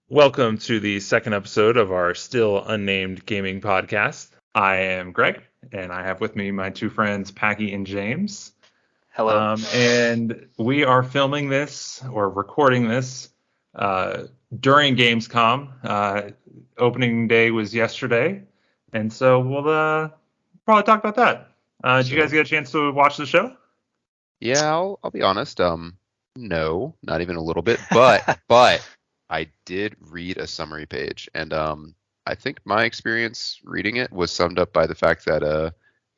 Welcome to the second episode of our still unnamed gaming podcast. I am Greg, and I have with me my two friends, Packy and James. Hello. And we are filming this or recording this during Gamescom. Opening day was yesterday, and so we'll probably talk about that. Did you guys get a chance to watch the show? Yeah, I'll be honest. No, not even a little bit. But I did read a summary page, and I think my experience reading it was summed up by the fact that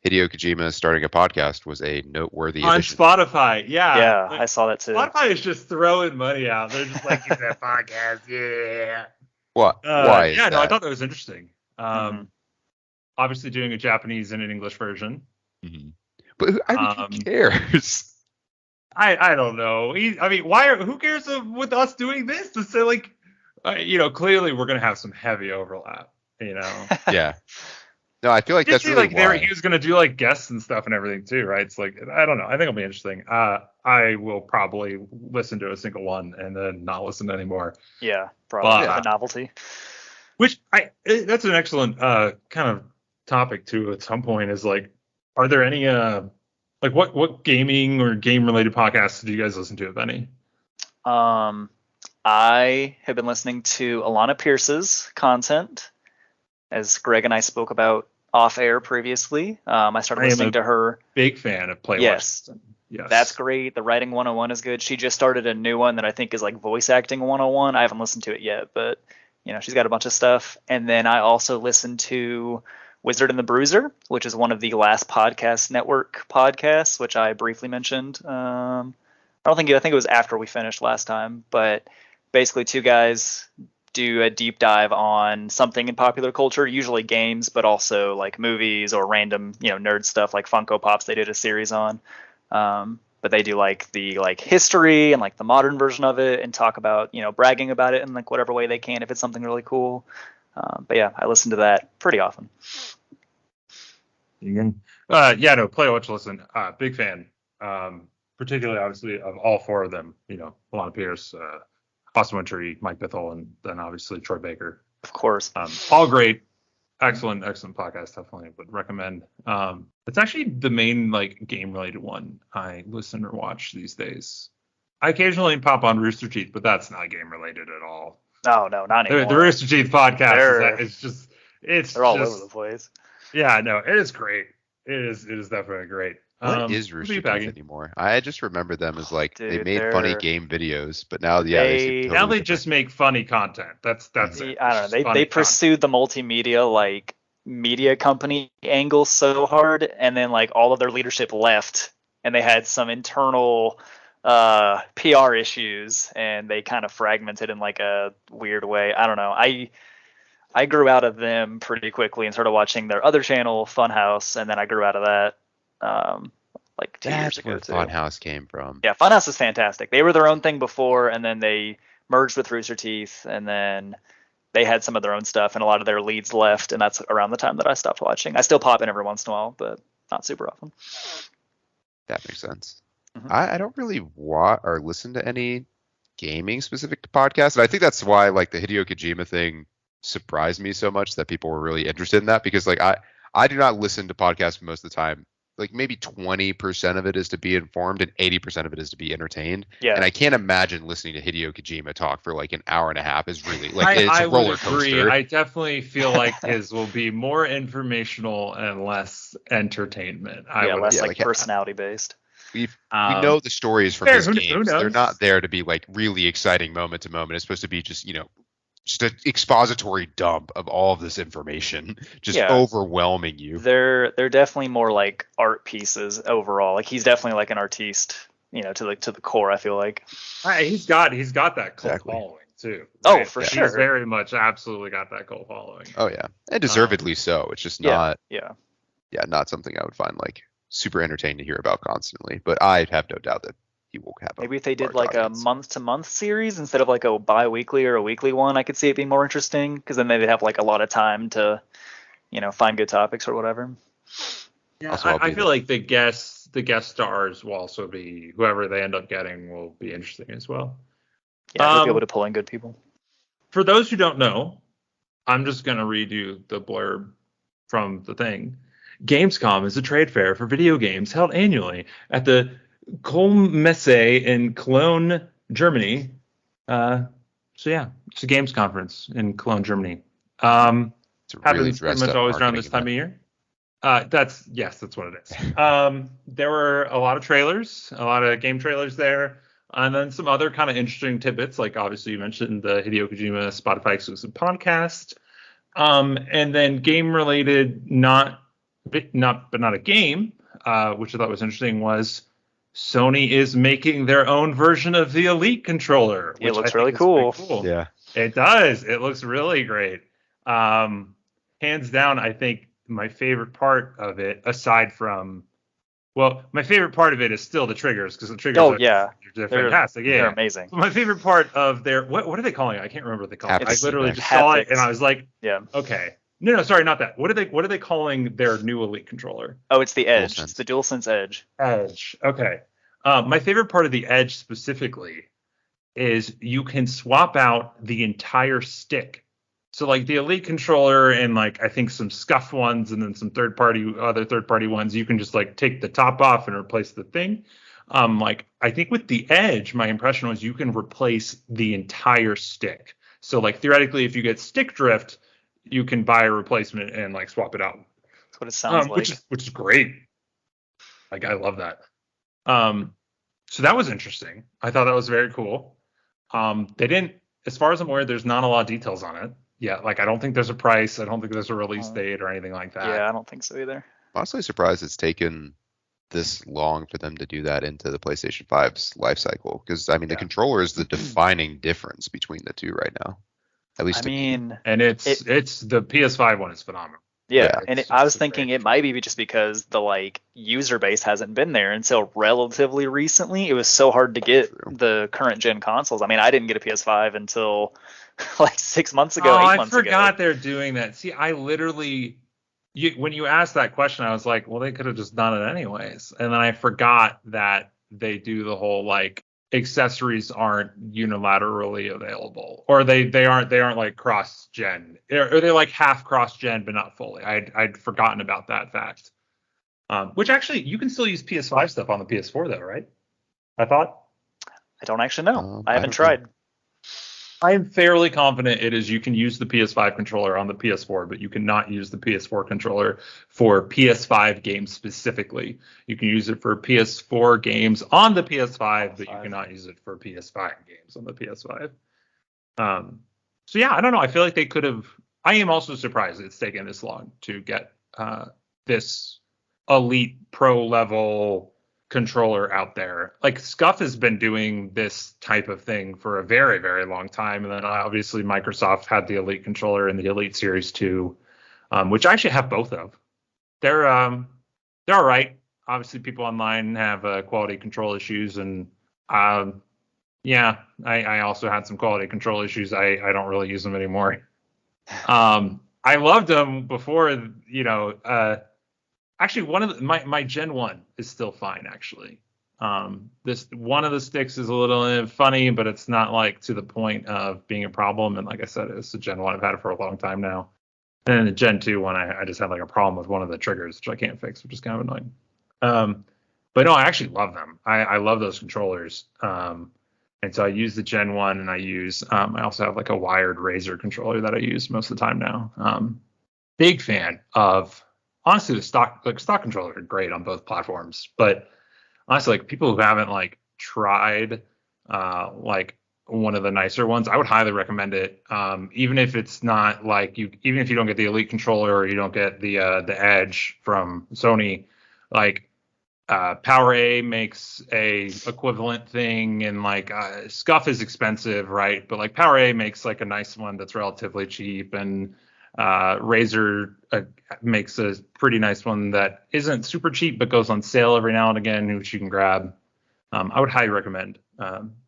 Hideo Kojima starting a podcast was a noteworthy On addition. Spotify, yeah. Yeah, I saw that too. Spotify is just throwing money out. They're just like, it's that podcast, yeah. What? Why? Is Yeah, no, I that? thought that was interesting. Obviously doing a Japanese and an English version. Mhm. But who cares? I don't know. Who cares with us doing this? To say like, clearly we're gonna have some heavy overlap. Yeah. No, I feel like that's really why. He was gonna do like guests and stuff and everything too, right? It's like I don't know. I think it'll be interesting. I will probably listen to a single one and then not listen anymore. Yeah, probably But, the novelty. That's an excellent kind of topic too. At some point, is like, are there any what gaming or game related podcasts do you guys listen to, if any? I have been listening to Alana Pierce's content, as Greg and I spoke about off air previously. I started listening to her. Big fan of Play Yes. Yes, That's great. The Writing 101 is good. She just started a new one that I think is like Voice Acting 101. I haven't listened to it yet, but she's got a bunch of stuff. And then I also listened to Wizard and the Bruiser, which is one of the Last Podcast Network podcasts, which I briefly mentioned. I think it was after we finished last time, but basically two guys do a deep dive on something in popular culture, usually games, but also like movies or random, nerd stuff like Funko Pops. They did a series on. But they do like the history and like the modern version of it and talk about, bragging about it in like whatever way they can if it's something really cool. But yeah, I listen to that pretty often. Play Watch Listen. Big fan. Particularly obviously of all four of them, Alana Pierce, Austin Wintory, Mike Bithell, and then obviously Troy Baker. Of course. All great. Excellent podcast, definitely would recommend. It's actually the main game related one I listen or watch these days. I occasionally pop on Rooster Teeth, but that's not game related at all. Oh no, not anymore. The Rooster Teeth podcast they're all over the place. Yeah, no, it is great. It is definitely great. What is Rooster Teeth anymore? I just remember them as they made funny game videos, but now they just make funny content. That's it. I don't know. They pursued the multimedia media company angle so hard, and then all of their leadership left, and they had some internal PR issues, and they kind of fragmented in a weird way. I don't know. I grew out of them pretty quickly and started watching their other channel, Funhouse, and then I grew out of that. 2 years ago. That's where Funhouse came from. Yeah, Funhouse is fantastic. They were their own thing before, and then they merged with Rooster Teeth, and then they had some of their own stuff, and a lot of their leads left, and that's around the time that I stopped watching. I still pop in every once in a while, but not super often. That makes sense. Mm-hmm. I don't really watch or listen to any gaming specific podcasts, and I think that's why the Hideo Kojima thing surprised me so much that people were really interested in that, because I do not listen to podcasts most of the time. Maybe 20% of it is to be informed and 80% of it is to be entertained. Yeah. And I can't imagine listening to Hideo Kojima talk for an hour and a half is really it's a roller coaster. Agree. I definitely feel like his will be more informational and less entertainment. Less personality based. We know the stories from his games. They're not there to be really exciting moment to moment. It's supposed to be just just an expository dump of all of this information, just overwhelming you. They're definitely more like art pieces overall. He's definitely an artiste, to the core. I feel like he's got that cult following too. Right? Oh, for sure. He's very much absolutely got that cult following. Oh yeah, and deservedly so. It's just not not something I would find super entertaining to hear about constantly. But I have no doubt that he will have. Maybe if they did a month-to-month series instead of a bi-weekly or a weekly one, I could see it being more interesting, because then they'd have a lot of time to, find good topics or whatever. Yeah, I feel like the guest stars will also be whoever they end up getting will be interesting as well. Yeah, they'll be able to pull in good people. for those who don't know, I'm just going to read you the blurb from the thing. Gamescom is a trade fair for video games held annually at the Kohlmesse in Cologne, Germany. So yeah, it's a games conference in Cologne, Germany. It's a really Happens pretty dressed much up always around marketing this time event. of year. That's what it is. There were a lot of trailers, a lot of game trailers there, and then some other kind of interesting tidbits, like obviously you mentioned the Hideo Kojima Spotify exclusive podcast, and then game related, but not a game, which I thought was interesting was Sony is making their own version of the Elite controller, It which I looks think really is pretty cool. cool. Yeah. It does. It looks really great. Hands down, I think my favorite part of it, aside from, well, my favorite part of it is still the triggers, because the triggers Oh are yeah, fantastic. Yeah, they're yeah. amazing. But my favorite part of their, what are they calling it? I can't remember what they call it. I Haptic literally feedback. just saw it and Haptics. I was like, Yeah. okay. No, sorry, not that. What are they calling their new Elite controller? Oh, it's the Edge. DualSense. It's the DualSense Edge. Edge. Okay. My favorite part of the Edge specifically is you can swap out the entire stick. So like the Elite controller and like I think some scuffed ones and then some other third party ones, you can just like take the top off and replace the thing. Like I think with the Edge, my impression was you can replace the entire stick. So like theoretically, if you get stick drift, you can buy a replacement and like swap it out. That's what it sounds like. Which is great. Like I love that. So that was interesting. I thought that was very cool. They didn't, as far as I'm aware, there's not a lot of details on it. Yeah, like I don't think there's a price. I don't think there's a release date or anything like that. Yeah, I don't think so either. Honestly surprised it's taken this long for them to do that into the PlayStation 5's life cycle. Because I mean, the controller is the defining difference between the two right now. At least I mean, and it's the PS5 one is phenomenal. Yeah, and I was thinking great. it might be just because the like user base hasn't been there until relatively recently. It was so hard to get the current gen consoles. I mean, I didn't get a PS5 until like 6 months ago, 8 months ago. I forgot they're doing that. See, I literally, when you asked that question, I was like, well, they could have just done it anyways. And then I forgot that they do the whole like accessories aren't unilaterally available, or they aren't like cross gen, or they're like half cross gen but not fully. I'd forgotten about that fact. Which actually you can still use PS5 stuff on the PS4 though, right? I thought. I don't actually know. I haven't tried. I am fairly confident it is you can use the PS5 controller on the PS4, but you cannot use the PS4 controller for PS5 games specifically. You can use it for PS4 games on the PS5, but you cannot use it for PS5 games on the PS5. So yeah, I don't know. I feel like they could have. I am also surprised it's taken this long to get this Elite Pro level controller out there. Like Scuff has been doing this type of thing for a very, very long time, and then obviously Microsoft had the Elite controller and the Elite Series 2, which I actually have both of. They're all right. Obviously, people online have quality control issues, and yeah, I also had some quality control issues. I don't really use them anymore. I loved them before, actually, one of my Gen 1 is still fine, actually. This one of the sticks is a little funny, but it's not like to the point of being a problem. And like I said, it's the Gen 1. I've had it for a long time now. And then the Gen 2 one, I just had like a problem with one of the triggers, which I can't fix, which is kind of annoying. But no, I actually love them. I love those controllers. And so I use the Gen 1, and I also have like a wired Razer controller that I use most of the time now. Big fan of, honestly, the stock controllers are great on both platforms, but honestly, like people who haven't like tried like one of the nicer ones, I would highly recommend it. Even if it's not like even if you don't get the Elite controller or you don't get the Edge from Sony, like PowerA makes a equivalent thing, and like Scuff is expensive, right? But like PowerA makes like a nice one that's relatively cheap, and Razer makes a pretty nice one that isn't super cheap but goes on sale every now and again, which you can grab. I would highly recommend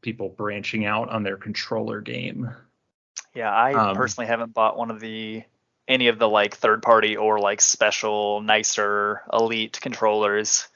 people branching out on their controller game. Yeah, I personally haven't bought any of the like third party or like special nicer Elite controllers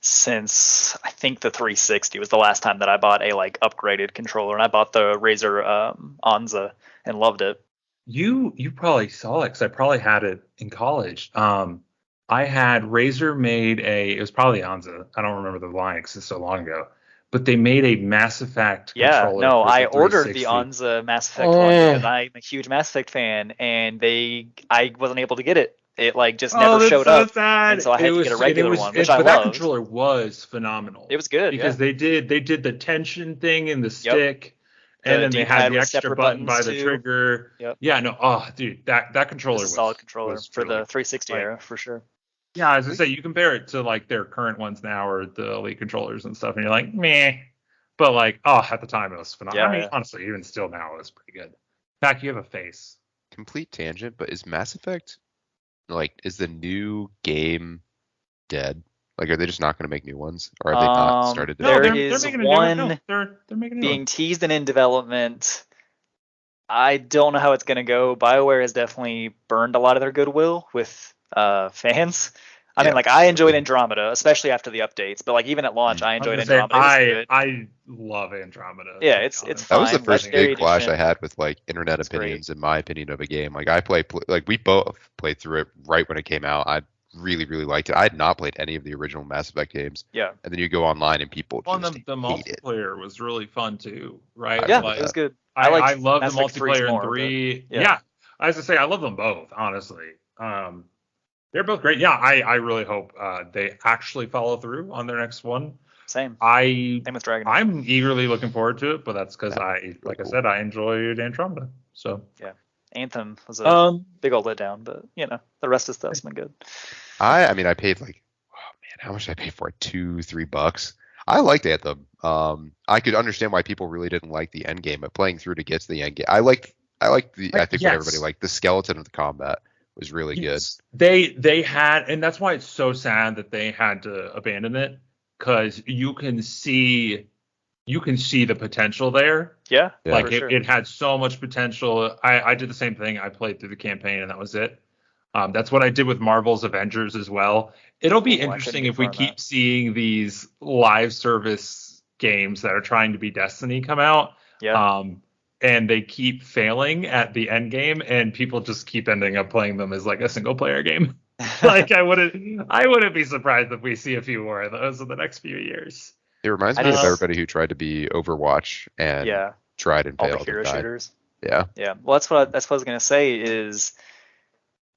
since I think the 360 was the last time that I bought a like upgraded controller, and I bought the Razer Anza and loved it. You probably saw it because I probably had it in college. I had Razer made it was probably Anza. I don't remember the line because it's so long ago. But they made a Mass Effect Yeah, controller no, for the I ordered the 360. Anza Mass Effect one because Oh, I'm a huge Mass Effect fan, and I wasn't able to get it. It like just oh, never that's showed so up, sad. and so I It had to get a was, and it regular was, one, which I but that love. controller was phenomenal It was good, because yeah. they did the tension thing in the Yep. stick, and The then they had D-pad the with extra separate button buttons by the too. trigger. Yep. Yeah, no, oh, dude, that It controller was a solid controller was for really the 360 like, era for sure. yeah, as I say, you compare it to like their current ones now or the Elite controllers and stuff, and you're like, meh. But like, oh, at the time it was phenomenal. Yeah, I mean, yeah. honestly, even still now, it's pretty good. Pack, you have a face. Complete tangent, but is Mass Effect is the new game dead? Like, are they just not going to make new ones, or have they not started No, There development? they're is making a new one. No, one they're making a new being one. teased and in development. I don't know how it's going to go. BioWare has definitely burned a lot of their goodwill with fans. I mean, Yeah, like I enjoyed Andromeda, especially after the updates. But like even at launch, I I was enjoyed gonna say Andromeda. It was good. I love Andromeda. Yeah, To be it's honest. that was the fine. first big Legendary clash I Edition. had with like internet It's great. opinions and my opinion of a game. Like we both played through it right when it came out. I really liked it. I had not played any of the original Mass Effect games. Yeah. And then you go online and people Well, just and the hate it. multiplayer was really fun too, right? I Yeah, remember Like it was that. good. I liked love the Mass Effect 3's multiplayer in more, but 3. yeah. Yeah, as I say, I love them both. Honestly, they're both great. Yeah, I really hope they actually follow through on their next one. Same Same with Dragon. I'm eagerly looking forward to it, but that's because Really like cool. I said, I enjoyed Andromeda. So Yeah. Anthem was a big old letdown, but the rest of stuff's been good. I mean, I paid how much did I pay for it? $2-3. I liked Anthem. I could understand why people really didn't like the end game, but playing through to get to the end game, I think what everybody liked. The skeleton of the combat was really good. They had, and that's why it's so sad that they had to abandon it, because you can see the potential there. Yeah, like sure. it had so much potential. I did the same thing. I played through the campaign and that was it. That's what I did with Marvel's Avengers as well. It'll be interesting if we keep seeing these live service games that are trying to be Destiny come out. Yeah. And they keep failing at the end game, and people just keep ending up playing them as like a single player game. Like I wouldn't be surprised if we see a few more of those in the next few years. It reminds me of everybody who tried to be Overwatch and tried and failed. All the hero shooters. Yeah. Yeah. Well, that's what I was gonna say is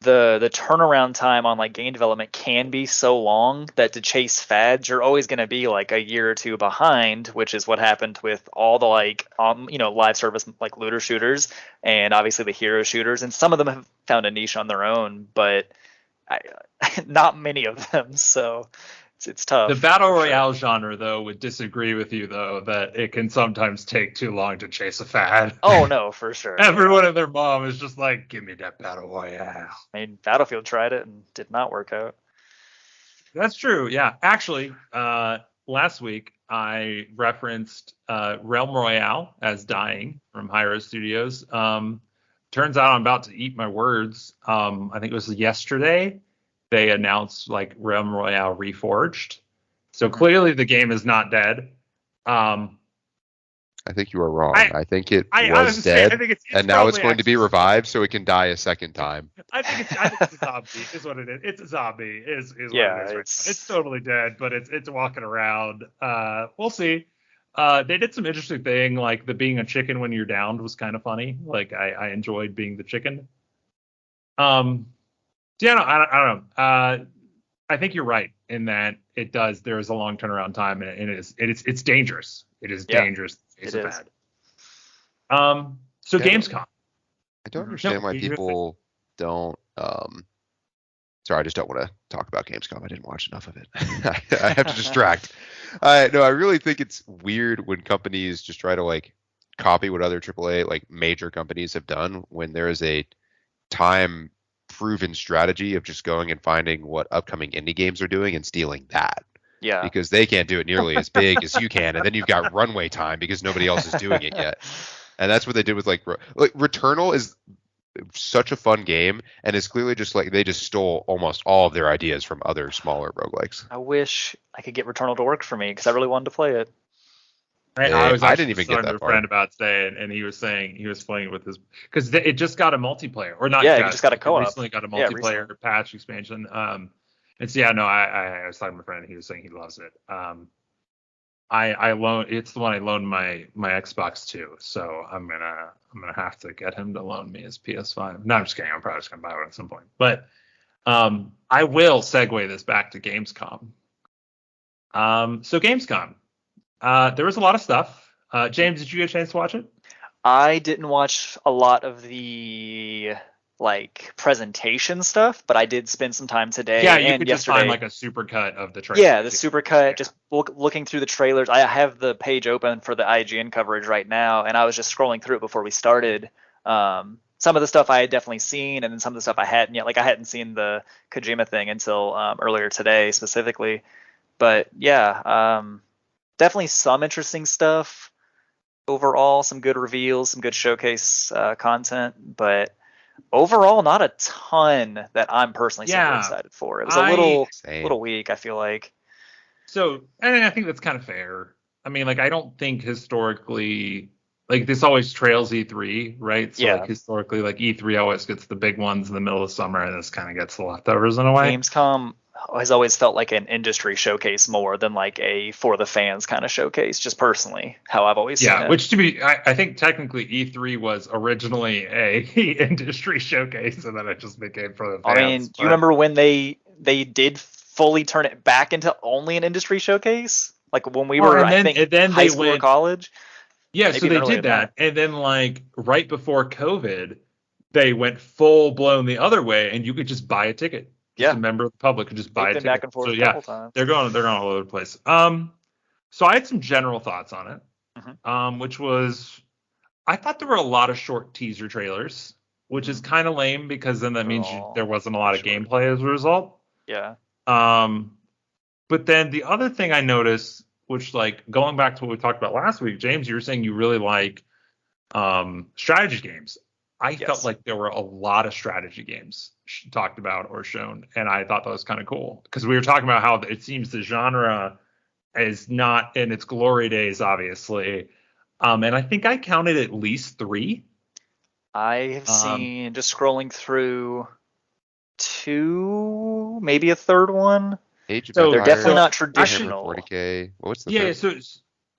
the turnaround time on like game development can be so long that to chase fads, you're always going to be like a year or two behind, which is what happened with all the live service like looter shooters and obviously the hero shooters, and some of them have found a niche on their own, but not many of them. So it's tough. The battle royale genre, though, would disagree with you, though, that it can sometimes take too long to chase a fad. Oh, no, for sure. Everyone and their mom is just like, give me that battle royale. I mean, Battlefield tried it and did not work out. That's true, yeah. Actually, last week, I referenced Realm Royale as dying from Hyro Studios. Turns out I'm about to eat my words. I think it was yesterday. They announced like Realm Royale Reforged. So clearly the game is not dead. I think you are wrong. I think it was dead, it's and now it's going to be revived so it can die a second time. I think it's a zombie is what it is. It's a zombie is what it is right now. It's totally dead, but it's walking around. We'll see. They did some interesting thing, like the being a chicken when you're downed was kind of funny. Like I enjoyed being the chicken. Yeah, no, I don't know. I think you're right in that it does. There is a long turnaround time, and it's dangerous. It is dangerous. It's a bad. So Gamescom. I don't understand why people don't. Sorry, I just don't want to talk about Gamescom. I didn't watch enough of it. I have to distract. No, I really think it's weird when companies just try to like copy what other AAA like major companies have done when there is a time proven strategy of just going and finding what upcoming indie games are doing and stealing that. Yeah. Because they can't do it nearly as big as you can, and then you've got runway time because nobody else is doing it yet. And that's what they did with like Returnal is such a fun game, and it's clearly just like they just stole almost all of their ideas from other smaller roguelikes. I wish I could get Returnal to work for me because I really wanted to play it. I was I actually didn't even just get talking to that a far. friend about today, and he was saying he was playing it with his because it just got a multiplayer, or not? Yeah, it just got a it co-op. recently got a Yeah, multiplayer recently. patch expansion. And so yeah, no, I was talking to my friend, and he was saying he loves it. I loan it's the one I loaned my Xbox to, so I'm gonna have to get him to loan me his PS5. No, I'm just kidding. I'm probably just gonna buy one at some point, but I will segue this back to Gamescom. So Gamescom, there was a lot of stuff. James, did you get a chance to watch it? I didn't watch a lot of the like presentation stuff, but I did spend some time today Yeah, you and could just find yesterday. like a supercut of the trailer. Yeah, the supercut. Yeah. Just looking through the trailers. I have the page open for the IGN coverage right now, and I was just scrolling through it before we started. Some of the stuff I had definitely seen, and then some of the stuff I hadn't yet. Like I hadn't seen the Kojima thing until earlier today, specifically. But yeah, definitely some interesting stuff overall. Some good reveals, some good showcase content, but overall, not a ton that I'm personally super Yeah, excited for. It was a I Same. little weak, I feel like. so and I think that's kind of fair. I mean, like I don't think historically like this always trails E3, right? So like Yeah, historically, like E3 always gets the big ones in the middle of summer, and this kind of gets the leftovers in a way. Gamescom has always felt like an industry showcase more than like a for the fans kind of showcase, just personally, how I've always seen Yeah, it. which to be, I think technically E3 was originally a industry showcase, and then it just became for the I mean, fans. do you But remember when they did fully turn it back into only an industry showcase? Like when we well, were, I think, and then high they school or went, college, yeah, maybe so even they earlier did than that. that, and then like right before COVID, they went full blown the other way, and you could just buy a ticket. Just a Yeah, member of the public could just buy they've a been back ticket. and So forth a yeah, couple times. they're going all over the place. So I had some general thoughts on it, Hmm. which was I thought there were a lot of short teaser trailers, which is kind of lame because then that They're means there all wasn't a lot pretty of short. gameplay as a result. Yeah. Um, but then the other thing I noticed, which like going back to what we talked about last week, James, you were saying you really like strategy games. I felt Yes. like there were a lot of strategy games talked about or shown, and I thought that was kind of cool because we were talking about how it seems the genre is not in its glory days, obviously. And I think I counted at least three. I have Um, seen just scrolling through two, maybe a third one. Age of They're so definitely Empires, not actually, Warhammer traditional. 40K. What's the yeah. third?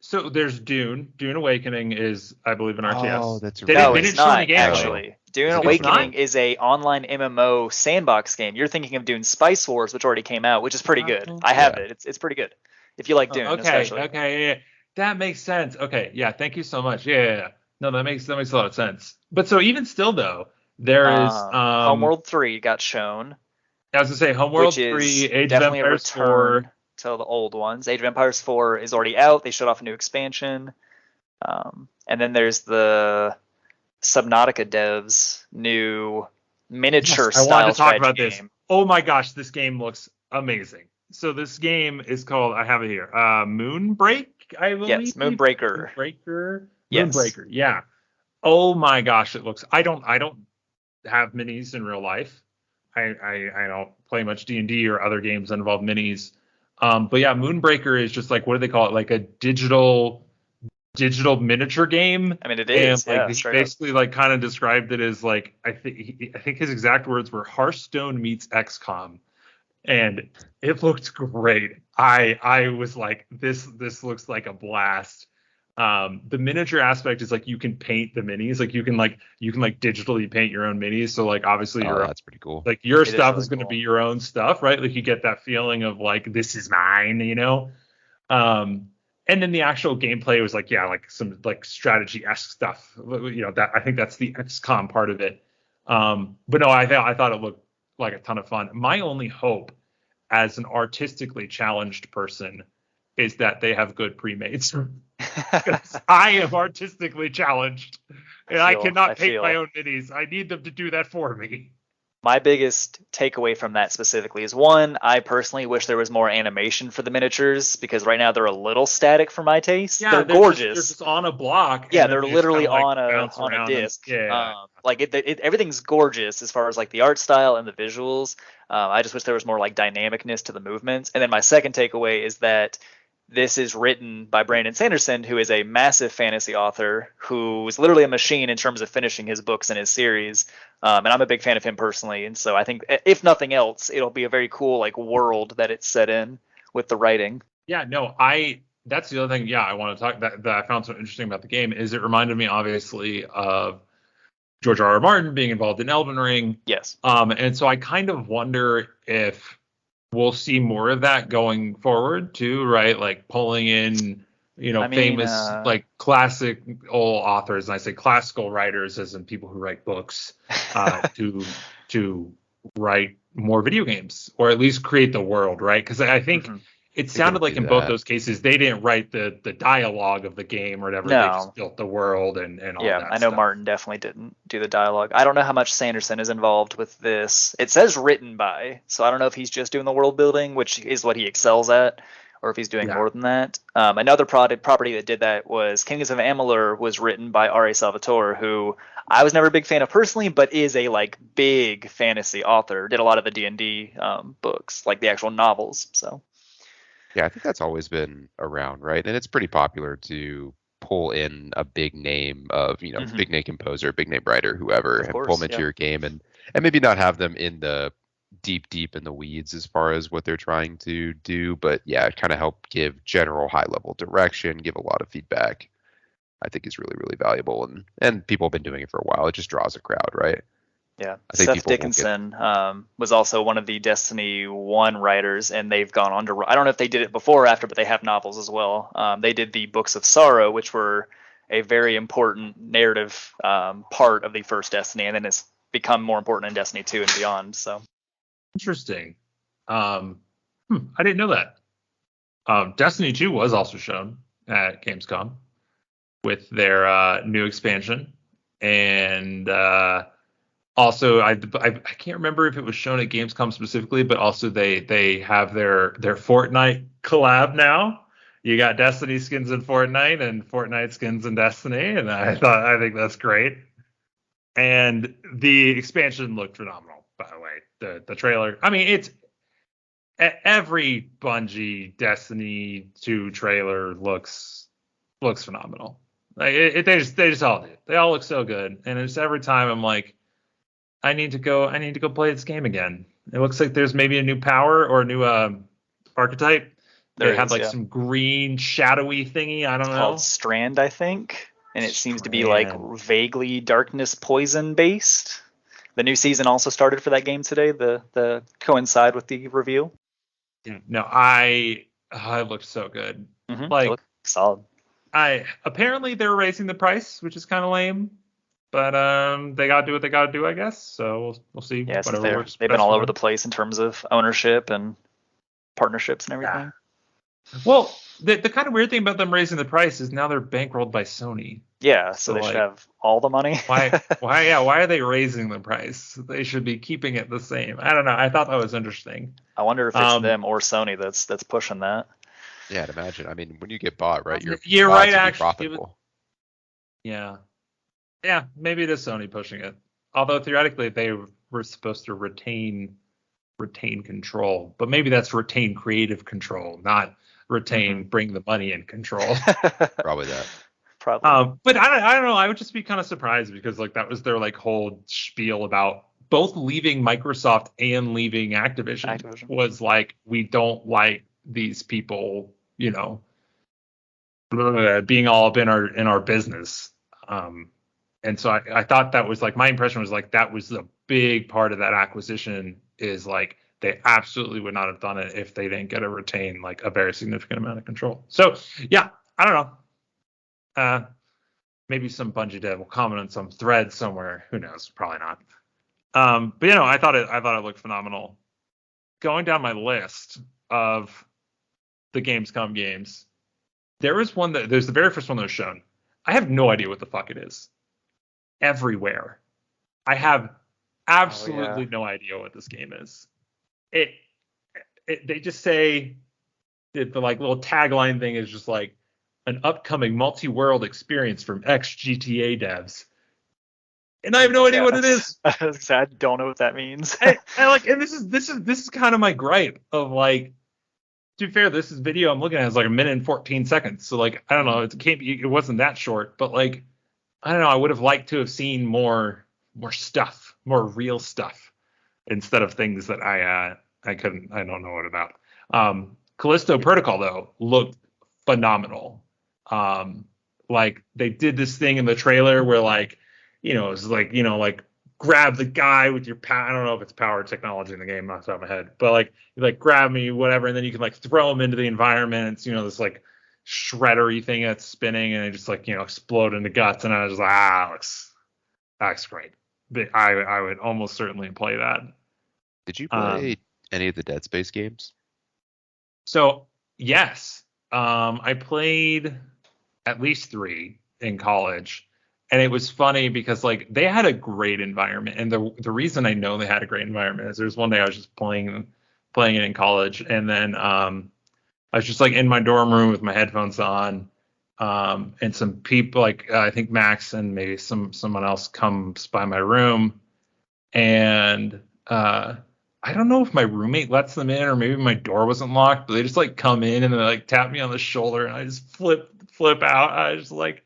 So there's Dune. Dune Awakening is, I believe, an Oh, RTS. that's They No, didn't they it's right. didn't show any not gameplay. No. actually. Dune Is it It's called not. Awakening is a online MMO sandbox game. You're thinking of Dune Spice Wars, which already came out, which is pretty good. I have Yeah. it. It's pretty good if you like Dune, Okay, especially. okay, yeah, that makes sense. Okay, yeah, thank you so much. Yeah, yeah, yeah. No, that makes a lot of sense. But so even still though, there is Homeworld 3 got shown, I was gonna say which Homeworld 3, is Age of definitely a Empires 4. return to the old ones. Age of Empires 4 is already out. They showed off a new expansion. And then there's the Subnautica devs' new Yes, miniature I wanted style to talk strategy about this. game. Oh my gosh, this game looks amazing. So this game is called, I have it here, Moonbreak, I Yes, believe. Moonbreaker. Yes. Moonbreaker. Yeah. Oh my gosh, it looks. I don't have minis in real life. I don't play much D&D or other games that involve minis. But yeah, Moonbreaker is just like, what do they call it? Like a digital miniature game. I mean, it And is. like Yeah, he straight up. basically like kind of described it as like I think his exact words were Hearthstone meets XCOM, and it looked great. I was like, this looks like a blast. The miniature aspect is like you can paint the minis, like you can digitally paint your own minis. So like obviously Oh, that's pretty cool. your It is stuff really is going to be cool. your own stuff, right? Like you get that feeling of like this is mine. And then the actual gameplay was like, yeah, like some like strategy-esque stuff. That I think that's the XCOM part of it. But no, I thought it looked like a ton of fun. My only hope as an artistically challenged person is that they have good pre-mates. Because I am artistically challenged and I I cannot paint my feel. own minis. I need them to do that for me. My biggest takeaway from that specifically is, one, I personally wish there was more animation for the miniatures, because right now they're a little static for my taste. Yeah, They're they're gorgeous. just on a block, Yeah, and then they're they just kind literally of like on bounce a around and disc. yeah. Like everything's gorgeous as far as like the art style and the visuals. I just wish there was more like dynamicness to the movements. And then my second takeaway is that this is written by Brandon Sanderson, who is a massive fantasy author who is literally a machine in terms of finishing his books and his series. And I'm a big fan of him personally. And so I think, if nothing else, it'll be a very cool like world that it's set in with the writing. Yeah, no, that's the other thing. Yeah, I want to talk that I found so interesting about the game is it reminded me obviously of George R. R. Martin being involved in Elden Ring. Yes. And so I kind of wonder if we'll see more of that going forward too, right? Like pulling in, famous like classic old authors, and I say classical writers as in people who write books, to write more video games or at least create the world, right? Because I think it sounded like in both those cases they didn't write the dialogue of the game or whatever. No. They just built the world and all that. I know stuff. Martin definitely didn't do the dialogue. I don't know how much Sanderson is involved with this. It says written by, so I don't know if he's just doing the world building, which is what he excels at, or if he's doing more than that. Another property that did that was Kings of Amalur, was written by R.A. Salvatore, who I was never a big fan of personally, but is a like big fantasy author. Did a lot of the D&D books, like the actual novels. So yeah, I think that's always been around, right? And it's pretty popular to pull in a big name of, big name composer, big name writer, whoever, and pull them into your game and maybe not have them in the deep in the weeds as far as what they're trying to do, but kind of help give general high level direction, give a lot of feedback. I think is really, really valuable, and people have been doing it for a while. It just draws a crowd, right? Yeah, I think Seth Dickinson was also one of the Destiny 1 writers, and they've gone on to, I don't know if they did it before or after, but they have novels as well. They did the Books of Sorrow, which were a very important narrative part of the first Destiny, and then it's become more important in Destiny 2 and beyond. So interesting. I didn't know that. Destiny 2 was also shown at Gamescom with their new expansion, and also, I can't remember if it was shown at Gamescom specifically, but also they have their Fortnite collab now. You got Destiny skins in Fortnite and Fortnite skins in Destiny, and I think that's great. And the expansion looked phenomenal, by the way. The trailer. I mean, it's every Bungie Destiny 2 trailer looks phenomenal. Like they just all do. They all look so good, and it's every time I'm like, I need to go play this game again. It looks like there's maybe a new power or a new archetype. They have like some green shadowy thingy. I don't know. Called Strand, I think, and it seems to be like vaguely darkness poison based. The new season also started for that game today. The coincide with the reveal. Yeah, no, it looked so good. Like it looked solid. Apparently they're raising the price, which is kind of lame. But they gotta do what they gotta do, I guess. So we'll see. Yeah, they've been all over the place in terms of ownership and partnerships and everything. Yeah. Well, the kind of weird thing about them raising the price is now they're bankrolled by Sony. Yeah, so they should have all the money. Why are they raising the price? They should be keeping it the same. I don't know. I thought that was interesting. I wonder if it's them or Sony that's pushing that. Yeah, I'd imagine. I mean, when you get bought, right? You're right. Actually, profitable. Yeah, maybe it is Sony pushing it. Although theoretically they were supposed to retain control, but maybe that's retain creative control, not retain bring the money in control. Probably that. Probably. But I don't know. I would just be kind of surprised because like that was their like whole spiel about both leaving Microsoft and leaving Activision. Was like, we don't like these people, being all up in our business. And so I thought that was like, my impression was like, that was a big part of that acquisition is like, they absolutely would not have done it if they didn't get to retain like a very significant amount of control. So yeah, I don't know. Maybe some Bungie dev will comment on some thread somewhere. Who knows? Probably not. But I thought it looked phenomenal. Going down my list of the Gamescom games, there's the very first one that was shown. I have no idea what the fuck it is. Everywhere. I have absolutely no idea what this game is. They just say that the like little tagline thing is just like an upcoming multi-world experience from ex-GTA devs. And I have no idea what it is. I don't know what that means. and this is kind of my gripe of like, to be fair, this is video I'm looking at is like 1 minute and 14 seconds. So like, I don't know, it wasn't that short, but like, I don't know, I would have liked to have seen more stuff, more real stuff, instead of things that I don't know what about. Callisto Protocol though looked phenomenal. Like they did this thing in the trailer where like, it was like, like grab the guy with your power. I don't know if it's power technology in the game off the top of my head, but like you like grab me, whatever, and then you can like throw him into the environment. It's this like shreddery thing that's spinning and it just like explode into guts. And I was like, that's great. But I would almost certainly play that. Did you play any of the Dead Space games? So yes, I played at least 3 in college. And it was funny because like they had a great environment, and the reason I know they had a great environment is there's one day I was just playing it in college, and then I was just like in my dorm room with my headphones on, and some people like I think Max and maybe someone else comes by my room, and I don't know if my roommate lets them in or maybe my door wasn't locked, but they just like come in and they like tap me on the shoulder, and I just flip out. I was just like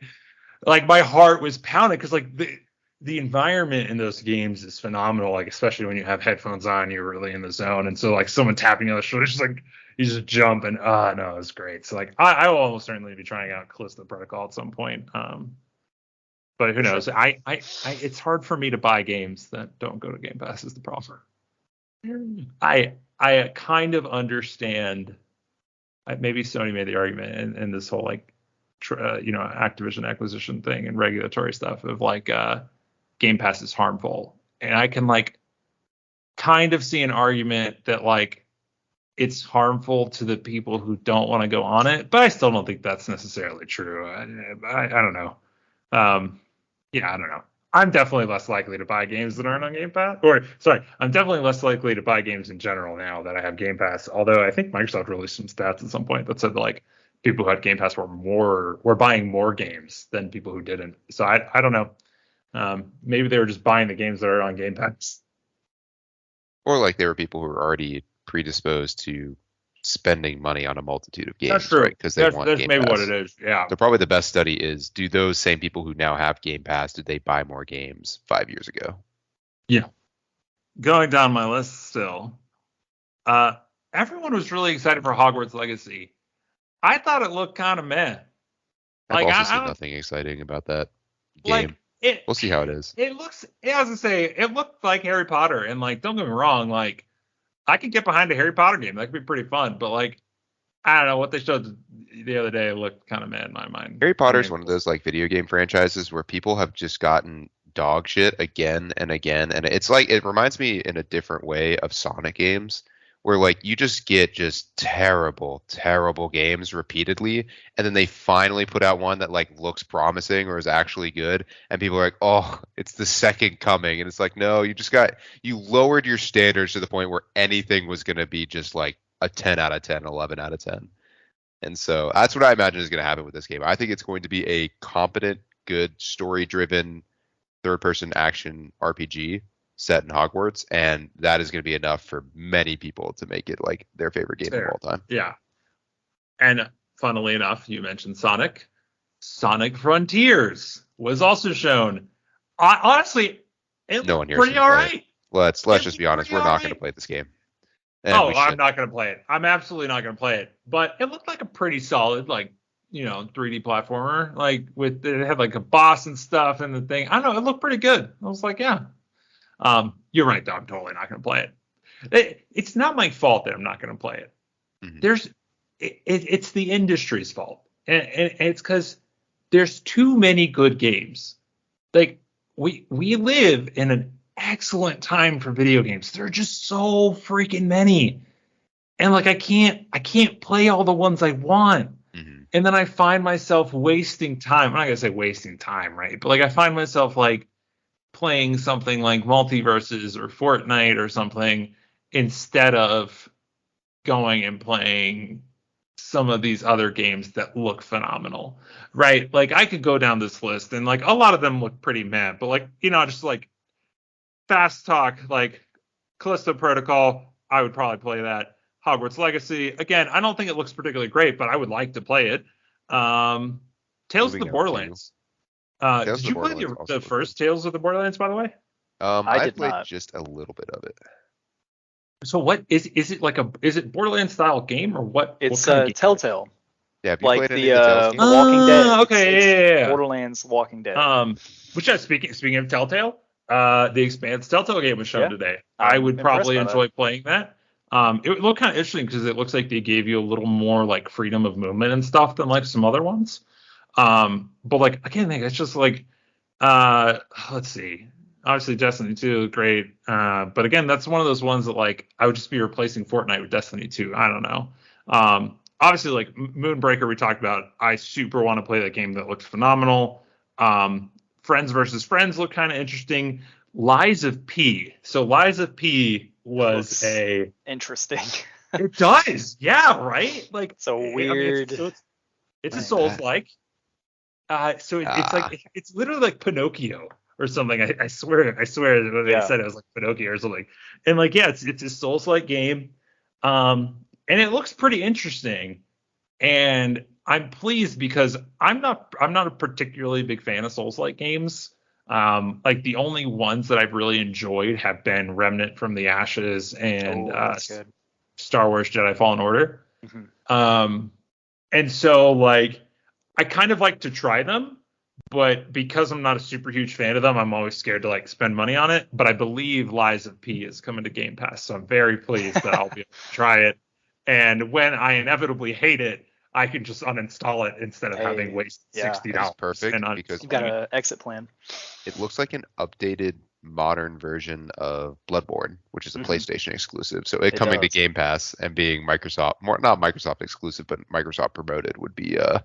my heart was pounding because like the environment in those games is phenomenal. Like especially when you have headphones on, you're really in the zone. And so like someone tapping you on the shoulder, just like you just jump and no, it's great. So like I will almost certainly be trying out Callisto Protocol at some point. But who knows? I it's hard for me to buy games that don't go to Game Pass is the problem. I kind of understand. Maybe Sony made the argument in this whole like Activision acquisition thing and regulatory stuff of like Game Pass is harmful, and I can like kind of see an argument that like it's harmful to the people who don't want to go on it, but I still don't think that's necessarily true. I don't know. I don't know. I'm definitely less likely to buy games that aren't on Game Pass. I'm definitely less likely to buy games in general now that I have Game Pass. Although I think Microsoft released some stats at some point that said like people who had Game Pass were buying more games than people who didn't. So I don't know. Maybe they were just buying the games that are on Game Pass. Or like there were people who were already predisposed to spending money on a multitude of games. That's true. Right? Because that's Game maybe Pass. What it is. Yeah. So probably the best study is, do those same people who now have Game Pass, did they buy more games 5 years ago? Yeah. Going down my list still. Everyone was really excited for Hogwarts Legacy. I thought it looked kind of meh. I've also seen nothing exciting about that game. Like we'll see how it is. It looks, as I say, it looked like Harry Potter, and like, don't get me wrong, like I could get behind a Harry Potter game. That could be pretty fun, but like, I don't know what they showed the other day. It looked kind of mad in my mind. Harry Potter is one of those like video game franchises where people have just gotten dog shit again and again, and it's like it reminds me in a different way of Sonic games, where like you just get just terrible games repeatedly, and then they finally put out one that like looks promising or is actually good, and people are like, oh, it's the second coming, and it's like, no, you lowered your standards to the point where anything was going to be just like a 10 out of 10, 11 out of 10. And so that's what I imagine is going to happen with this game. I think it's going to be a competent, good, story-driven, third-person action RPG set in Hogwarts, and that is going to be enough for many people to make it like their favorite game of all time. Yeah. And funnily enough, you mentioned Sonic. Sonic Frontiers was also shown. Honestly, it looked pretty all right. Let's just be honest. We're not going to play this game. I'm not going to play it. I'm absolutely not going to play it. But it looked like a pretty solid, like, 3D platformer. Like it had like a boss and stuff and the thing. I don't know. It looked pretty good. I was like, yeah. You're right, though. I'm totally not going to play it. It's not my fault that I'm not going to play it. Mm-hmm. It's the industry's fault, and it's because there's too many good games. Like we live in an excellent time for video games. There are just so freaking many, and like I can't play all the ones I want. Mm-hmm. And then I find myself wasting time. I'm not gonna say wasting time, right? But like I find myself like playing something like Multiverses or Fortnite or something instead of going and playing some of these other games that look phenomenal, right? Like I could go down this list and like a lot of them look pretty mad, but like, just like fast talk, like Callisto Protocol, I would probably play that. Hogwarts Legacy, again, I don't think it looks particularly great, but I would like to play it. Tales of the Moving on to Borderlands. Tales Did of the you play Borderlands also the look first Tales of the Borderlands, by the way? I I did played not. just a little bit of it. So what is it like is it Borderlands style game or what It's kind of game? Telltale, Yeah, have you like played any of the Tales the games? Walking Dead. Okay, It's yeah. Borderlands Walking Dead. Which speaking of Telltale, the Expanse Telltale game was shown Yeah, today. I I'm would impressed probably by that. enjoy playing that. It looked kind of interesting because it looks like they gave you a little more like freedom of movement and stuff than like some other ones. But like again, it's just like let's see. Obviously, Destiny 2, great. But again, that's one of those ones that like I would just be replacing Fortnite with Destiny 2. I don't know. Obviously, like Moonbreaker, we talked about. I super want to play that game. That looks phenomenal. Friends versus Friends look kind of interesting. Lies of P. So Lies of P was Looks interesting. It does, yeah, right. Like So I mean, weird. it's a Like Souls that. like. So it's Ah, like it's literally like Pinocchio or something. I swear when they Yeah. said it was like Pinocchio or something. And like yeah, it's a Souls-like game, and it looks pretty interesting. And I'm pleased because I'm not a particularly big fan of Souls-like games. Like the only ones that I've really enjoyed have been Remnant from the Ashes and Oh, that's good. Star Wars Jedi Fallen Order. Mhm. And so like I kind of like to try them, but because I'm not a super huge fan of them, I'm always scared to like spend money on it. But I believe Lies of P is coming to Game Pass, so I'm very pleased that I'll be able to try it. And when I inevitably hate it, I can just uninstall it instead of having Hey, wasted yeah. $60 That is perfect and because You've got uninstalling it. an exit plan. it looks like an updated modern version of Bloodborne, which is a Mhm. PlayStation exclusive. So it It coming to does. Game Pass and being Microsoft, more not Microsoft exclusive, but Microsoft promoted would be Yeah,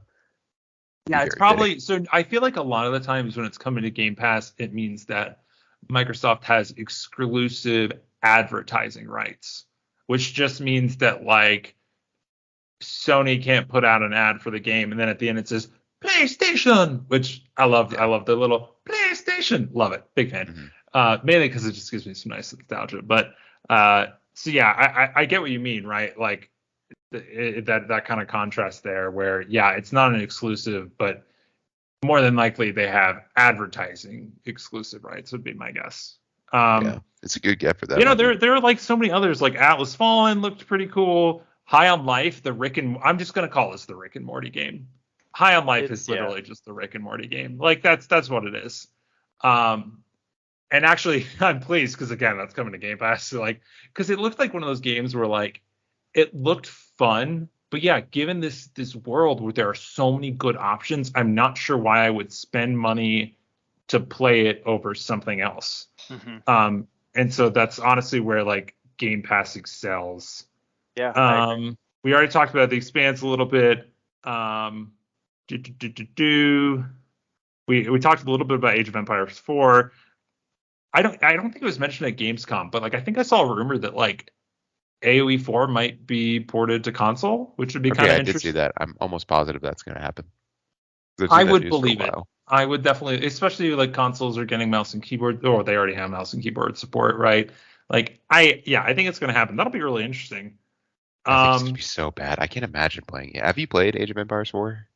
it's very fitting. probably so. I feel like a lot of the times when it's coming to Game Pass, it means that Microsoft has exclusive advertising rights, which just means that like Sony can't put out an ad for the game, and then at the end it says PlayStation, which I love. I Yeah. love the little PlayStation. Love it. Big fan. Mainly because it just gives me some nice nostalgia. But so yeah, I get what you mean, right? Like that kind of contrast there, where yeah, it's not an exclusive, but more than likely they have advertising exclusive rights would be my guess. Yeah, it's a good get for them. There are like so many others. Like Atlas Fallen looked pretty cool. High on Life, I'm just gonna call this the Rick and Morty game. High on Life is It's yeah. literally just the Rick and Morty game. Like that's what it is. And actually, I'm pleased because again, that's coming to Game Pass. So like, because it looked like one of those games where like it looked fun, but yeah, given this world where there are so many good options, I'm not sure why I would spend money to play it over something else. Mhm. And so that's honestly where like Game Pass excels. Yeah. I agree. We already talked about the Expanse a little bit. Do, do, do, do, do. We talked a little bit about Age of Empires 4. I don't think it was mentioned at Gamescom, but like I think I saw a rumor that like AoE 4 might be ported to console, which would be kind Okay, of I did see interesting. that. I'm almost positive that's going to happen. I've I seen that would news for a believe it. while. I would definitely, especially like consoles are getting mouse and keyboard, or they already have mouse and keyboard support, right? Like I think it's going to happen. That'll be really interesting. I think it's going to be so bad. I can't imagine playing it. Have you played Age of Empires 4?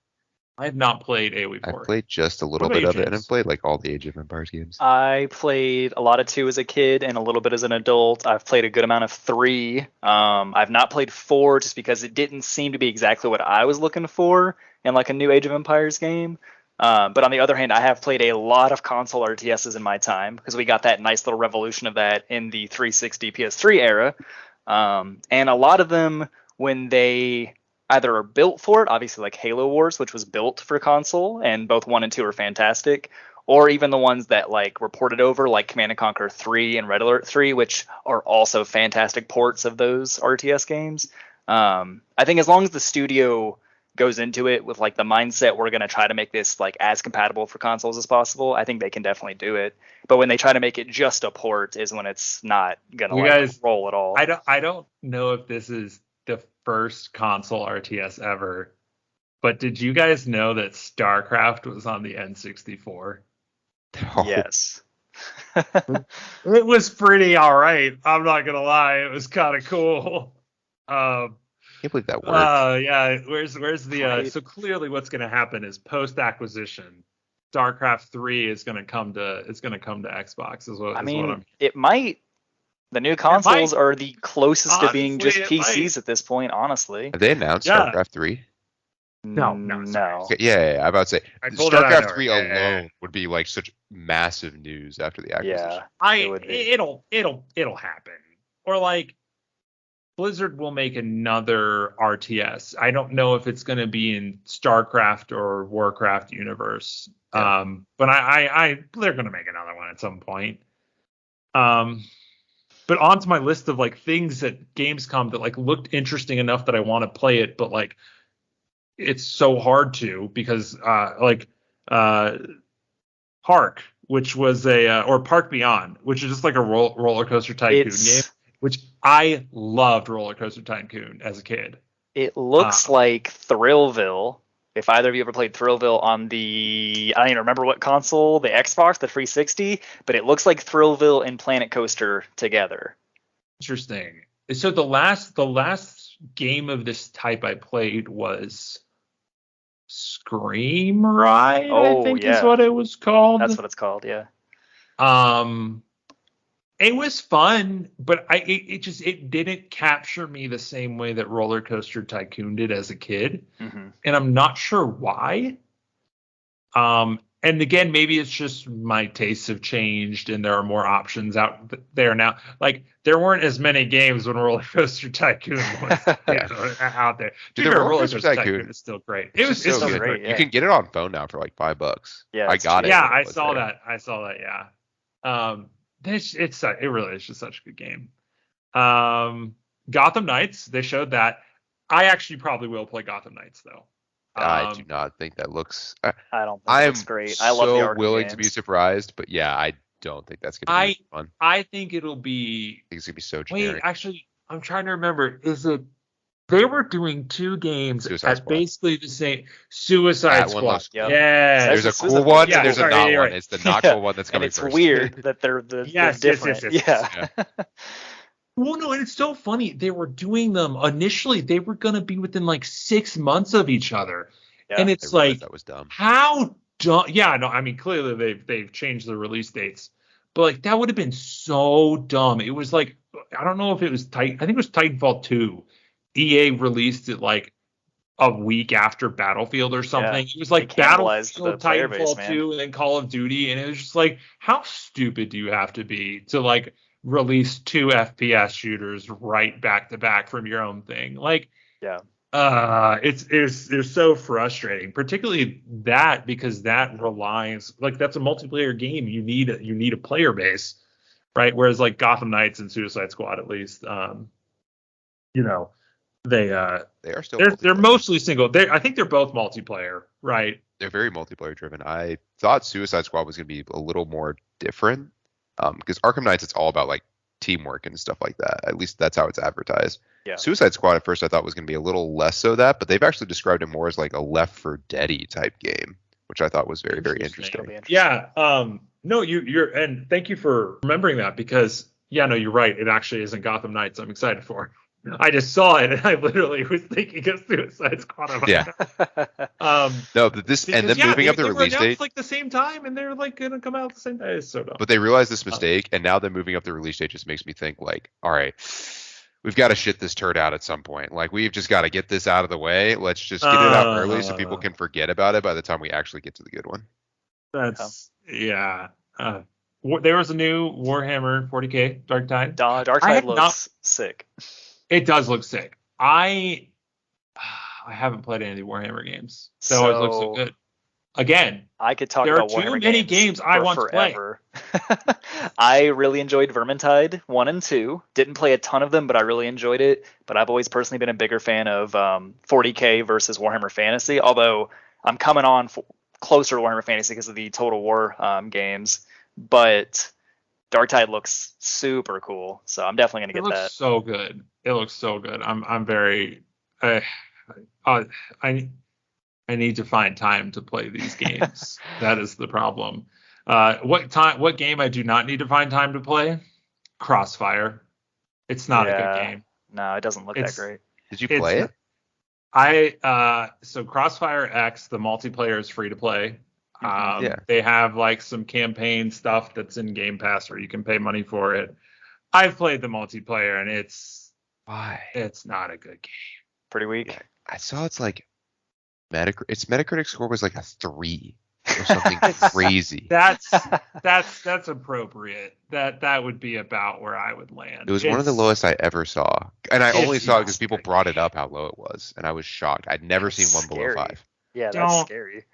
I have not played AoE I've 4. played just a What little about bit you, of it, and I've James? played like all the Age of Empires games. I played a lot of 2 as a kid and a little bit as an adult. I've played a good amount of 3. I've not played 4 just because it didn't seem to be exactly what I was looking for in like a new Age of Empires game. But on the other hand, I have played a lot of console RTSs in my time because we got that nice little revolution of that in the 360 PS3 era. And a lot of them, when they either are built for it, obviously like Halo Wars, which was built for console, and both 1 and 2 are fantastic, or even the ones that like were ported over, like Command and Conquer 3 and Red Alert 3, which are also fantastic ports of those RTS games. I think as long as the studio goes into it with like the mindset we're going to try to make this like as compatible for consoles as possible, I think they can definitely do it. But when they try to make it just a port is when it's not going to roll at all. I don't know if this is the first console RTS ever, but did you guys know that StarCraft was on the N64? Oh, Yes. It was pretty all right. I'm not gonna lie, it was kind of cool. I can't believe that worked. Yeah. Where's the? Right. So clearly, what's gonna happen is post acquisition, StarCraft 3 is gonna come to Xbox. I mean, it might. The new consoles are the closest to being just PCs at this point, honestly. Have they announced StarCraft 3? No. Okay, yeah. I'm about to say StarCraft 3 alone would be like such massive news after the acquisition. Yeah, it'll happen. Or like Blizzard will make another RTS. I don't know if it's going to be in StarCraft or Warcraft universe. Yeah. But they're going to make another one at some point. But onto my list of like things at Gamescom that like looked interesting enough that I want to play it, but like it's so hard to because Park, which was or Park Beyond, which is just like a roller coaster tycoon game, which I loved Roller Coaster Tycoon as a kid. It looks like Thrillville. If either of you ever played Thrillville on I don't even remember what console, the Xbox, the 360, but it looks like Thrillville and Planet Coaster together. Interesting. So the last game of this type I played was Scream Ride, I think is what it was called. That's what it's called, yeah. It was fun, but it didn't capture me the same way that Roller Coaster Tycoon did as a kid. Mm-hmm. And I'm not sure why. And again, maybe it's just my tastes have changed and there are more options out there now. Like there weren't as many games when Roller Coaster Tycoon was out there. Dude, Roller Coaster Tycoon is still great. It's still great. Yeah. You can get it on phone now for like $5. Yeah, I got it. Yeah, I saw that. Yeah. It really is just such a good game. Gotham Knights, they showed that. I actually probably will play Gotham Knights though. I do not think that looks. I don't think it looks great. I love the art willing games. To be surprised, but yeah, I don't think that's gonna be fun. I think it'll be. I think it's gonna be so generic. Wait, actually, I'm trying to remember. Is it? They were doing two games at basically the same Suicide Squad. Yeah, there's a cool one and there's a not one. It's the not cool one that's coming first. It's weird that they're different. Yes. Well, no, and it's so funny. They were doing them initially. They were going to be within like 6 months of each other, and it's like that was dumb. How dumb? Yeah, no, I mean clearly they've changed the release dates, but like that would have been so dumb. It was like I don't know if it was I think it was Titanfall 2. EA released it like a week after Battlefield or something. Yeah, it was like Battlefield, Titanfall 2, and then Call of Duty, and it was just like, how stupid do you have to be to like release 2 FPS shooters right back to back from your own thing? Like, it's so frustrating, particularly that because that relies like that's a multiplayer game. You need a player base, right? Whereas like Gotham Knights and Suicide Squad, at least, they are still they're mostly single. I think they're both multiplayer, right? They're very multiplayer driven. I thought Suicide Squad was going to be a little more different because Arkham Knights it's all about like teamwork and stuff like that. At least that's how it's advertised. Yeah. Suicide Squad at first I thought was going to be a little less so that, but they've actually described it more as like a Left 4 Dead-y type game, which I thought was very very interesting. Yeah. No, you're and thank you for remembering that because no, you're right. It actually isn't Gotham Knights. I'm excited for. I just saw it and I literally was thinking of Suicide Squad. No, but this and then moving up the release date like the same time and they're like gonna come out at the same time. It's so dumb. But they realized this mistake and now they're moving up the release date just makes me think like, all right, we've got to shit this turd out at some point. Like we've just got to get this out of the way. Let's just get it out early so people can forget about it by the time we actually get to the good one. There was a new Warhammer 40K Dark Tide. Dark Tide looks sick. It does look sick. I haven't played any of the Warhammer games. That always looks so good. again, I could talk there are about too Warhammer many games I for want to play. forever. I really enjoyed Vermintide 1 and 2. Didn't play a ton of them, but I really enjoyed it. But I've always personally been a bigger fan of 40K versus Warhammer Fantasy, although I'm coming on closer to Warhammer Fantasy because of the Total War games. But Darktide looks super cool, so I'm definitely going to It get that. looks so good. It looks so good. I'm very. I need to find time to play these games. That is the problem. What game I do not need to find time to play? Crossfire. It's not a good game. No, it doesn't look that great. Did you play it? So Crossfire X, the multiplayer is free to play. They have like some campaign stuff that's in Game Pass where you can pay money for it. I've played the multiplayer and it's not a good game. Pretty weak. I saw it's like its Metacritic score was like a 3 or something crazy. That's appropriate. That would be about where I would land. It was one of the lowest I ever saw, and I only saw it because people brought it up how low it was, and I was shocked. I'd never seen one below 5. Yeah, that's scary.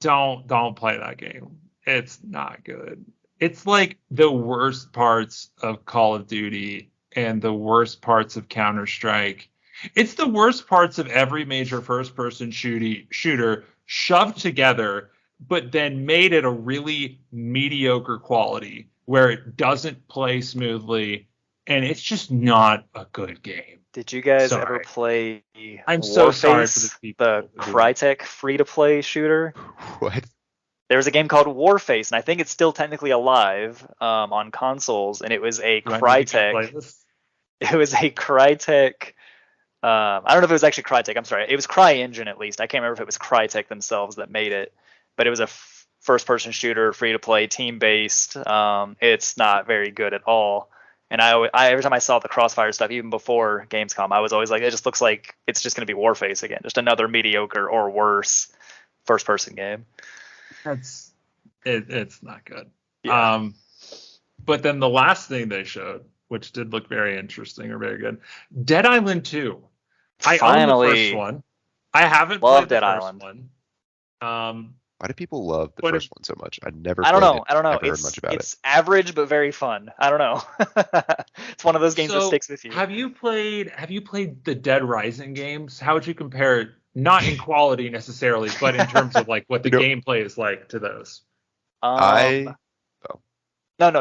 Don't play that game. It's not good. It's like the worst parts of Call of Duty and the worst parts of Counter-Strike. It's the worst parts of every major first-person shooter shoved together, but then made at a really mediocre quality where it doesn't play smoothly, and it's just not a good game. Did you guys ever play I'm so sorry for the people. The Crytek free-to-play shooter? What? There was a game called Warface, and I think it's still technically alive on consoles, and it was a Crytek. It was a Crytek. I don't know if it was actually Crytek. I'm sorry. It was CryEngine, at least. I can't remember if it was Crytek themselves that made it, but it was a first-person shooter, free-to-play, team-based. It's not very good at all. And I every time I saw the Crossfire stuff, even before Gamescom, I was always like, it just looks like it's just going to be Warface again, just another mediocre or worse first-person game. It's not good. Yeah. But then the last thing they showed, which did look very interesting or very good, Dead Island 2. I own the first one. I haven't played the first one. Why do people love the first one so much? I don't know. Never heard much about it. It's average but very fun. I don't know. It's one of those games that sticks with you. Have you played the Dead Rising games? How would you compare it? Not in quality necessarily, but in terms of like what the gameplay is like to those. No,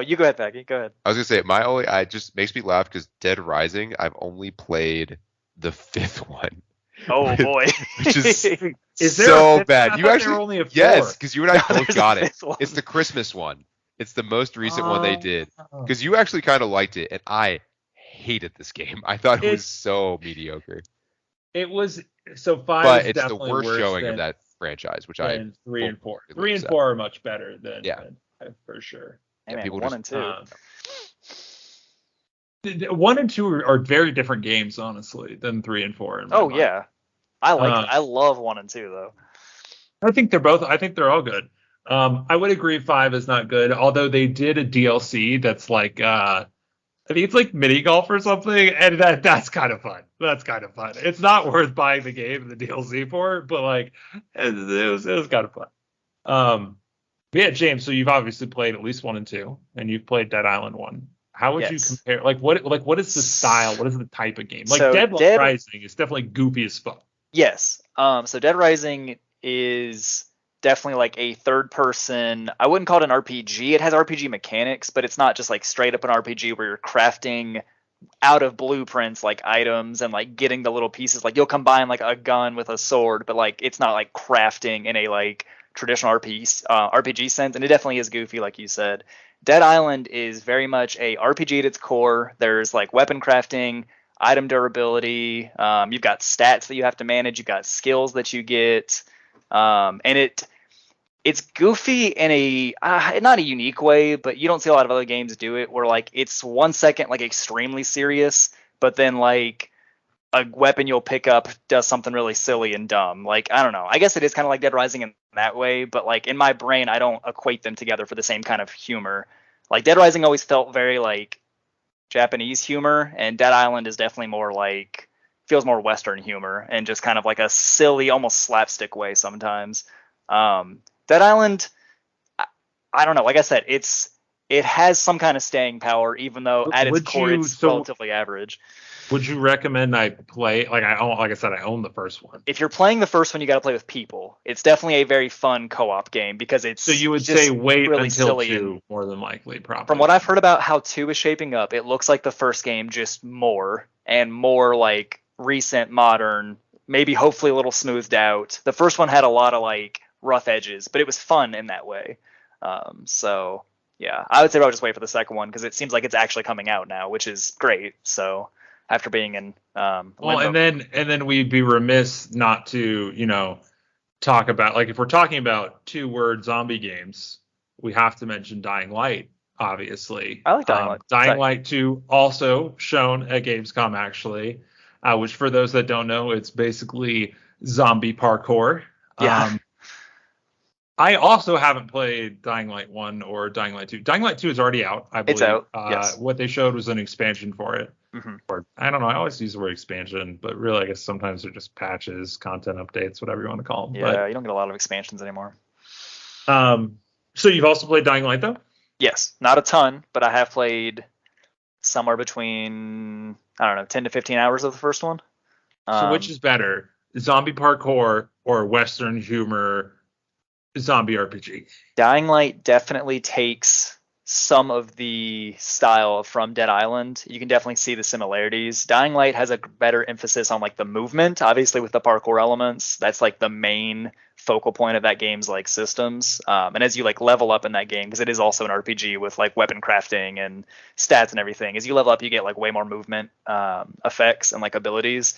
you go ahead, Packy. Go ahead. I was gonna say it just makes me laugh because Dead Rising, I've only played the 5th one. Oh boy, which is so bad. You actually only a 4. Yes, because you and I both got it. It's the Christmas one. It's the most recent one they did. Because you actually kind of liked it, and I hated this game. I thought it was so mediocre. It was 5. But it's the worst showing of that franchise, which 3 and 4. 3 and 4 are much better than 5, for sure. Hey, man, 1 and 2. 1 and 2 are very different games, honestly, than 3 and 4. Yeah, I love 1 and 2 though. I think they're all good. I would agree 5 is not good, although they did a DLC that's like I think it's like mini golf or something, and that's kind of fun. It's not worth buying the game and the DLC for, but like it was kind of fun. Yeah, James. So you've obviously played at least 1 and 2, and you've played Dead Island 1. How would you compare? What is the style? What is the type of game? Like Dead Rising is definitely goofy as fuck. Yes. So Dead Rising is definitely like a third person. I wouldn't call it an RPG. It has RPG mechanics, but it's not just like straight up an RPG where you're crafting out of blueprints like items and like getting the little pieces. Like you'll combine like a gun with a sword, but like it's not like crafting in a like traditional RPG sense. And it definitely is goofy, like you said. Dead Island is very much a RPG at its core. There's like weapon crafting, item durability. You've got stats that you have to manage. You've got skills that you get. And it's goofy in a not a unique way, but you don't see a lot of other games do it where like it's 1 second like extremely serious, but then like a weapon you'll pick up does something really silly and dumb. Like, I don't know. I guess it is kind of like Dead Rising in that way, but like in my brain, I don't equate them together for the same kind of humor. Like Dead Rising always felt very like Japanese humor, and Dead Island is definitely more like, feels more Western humor and just kind of like a silly, almost slapstick way sometimes. Dead Island, I don't know. Like I said, it has some kind of staying power, even though at its core it's relatively average. Would you recommend I play? Like I said, I own the first one. If you're playing the first one, you got to play with people. It's definitely a very fun co-op game because it's. So you would just say wait really until silly 2, more than likely, probably. From what I've heard about how 2 is shaping up, it looks like the first game, just more like recent, modern, maybe hopefully a little smoothed out. The first one had a lot of like rough edges, but it was fun in that way. So yeah, I would say I'll just wait for the second one because it seems like it's actually coming out now, which is great. So after being in well, and then we'd be remiss not to talk about, like, if we're talking about 2-word zombie games, we have to mention Dying Light, obviously. I like Dying Light. Dying Light 2 also shown at Gamescom, actually, which for those that don't know, it's basically zombie parkour. Yeah. I also haven't played Dying Light 1 or Dying Light 2. Dying Light 2 is already out, I believe. It's out, yes. What they showed was an expansion for it. Mm-hmm. Or, I don't know, I always use the word expansion, but really I guess sometimes they're just patches, content updates, whatever you want to call them. Yeah, you don't get a lot of expansions anymore. So you've also played Dying Light, though? Yes, not a ton, but I have played somewhere between, 10 to 15 hours of the first one. So which is better, zombie parkour or Western humor zombie RPG? Dying Light definitely takes some of the style from Dead Island. You can definitely see the similarities. Dying Light has a better emphasis on like the movement, obviously with the parkour elements. That's like the main focal point of that game's like systems. And as you like level up in that game, because it is also an RPG with like weapon crafting and stats and everything, as you level up, you get like way more movement effects and like abilities.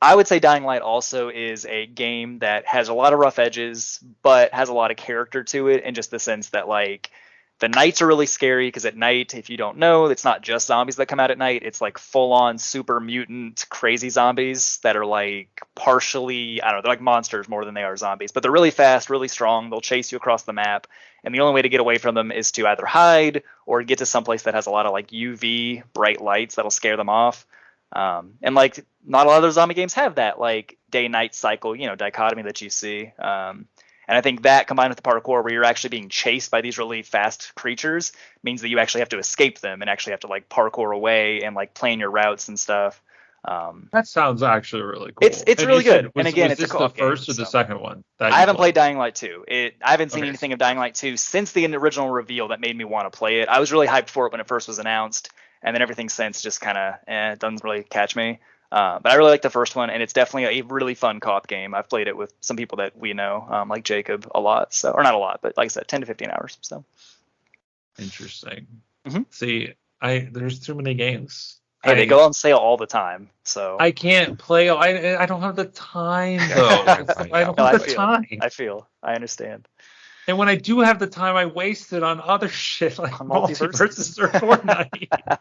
I would say Dying Light also is a game that has a lot of rough edges, but has a lot of character to it in just the sense that like the nights are really scary because at night, if you don't know, it's not just zombies that come out at night. It's like full-on super mutant crazy zombies that are like partially, they're like monsters more than they are zombies. But they're really fast, really strong. They'll chase you across the map. And the only way to get away from them is to either hide or get to someplace that has a lot of like UV bright lights that'll scare them off. And like not a lot of those zombie games have that like day-night cycle, dichotomy that you see. And I think that combined with the parkour where you're actually being chased by these really fast creatures means that you actually have to escape them and actually have to like parkour away and like plan your routes and stuff. That sounds actually really cool. It's really good. And again, it's the first or the second one? I haven't played Dying Light 2. I haven't seen anything of Dying Light 2 since the original reveal that made me want to play it. I was really hyped for it when it first was announced, and then everything since just kind of it doesn't really catch me. But I really like the first one, and it's definitely a really fun co-op game. I've played it with some people that we know, like Jacob, a lot. So, or not a lot, but like I said, 10 to 15 hours. So interesting. Mm-hmm. See, there's too many games. Hey, they go on sale all the time, so I can't play. I don't have the time though. I don't have the time. I understand. And when I do have the time, I waste it on other shit like multiverses or Fortnite.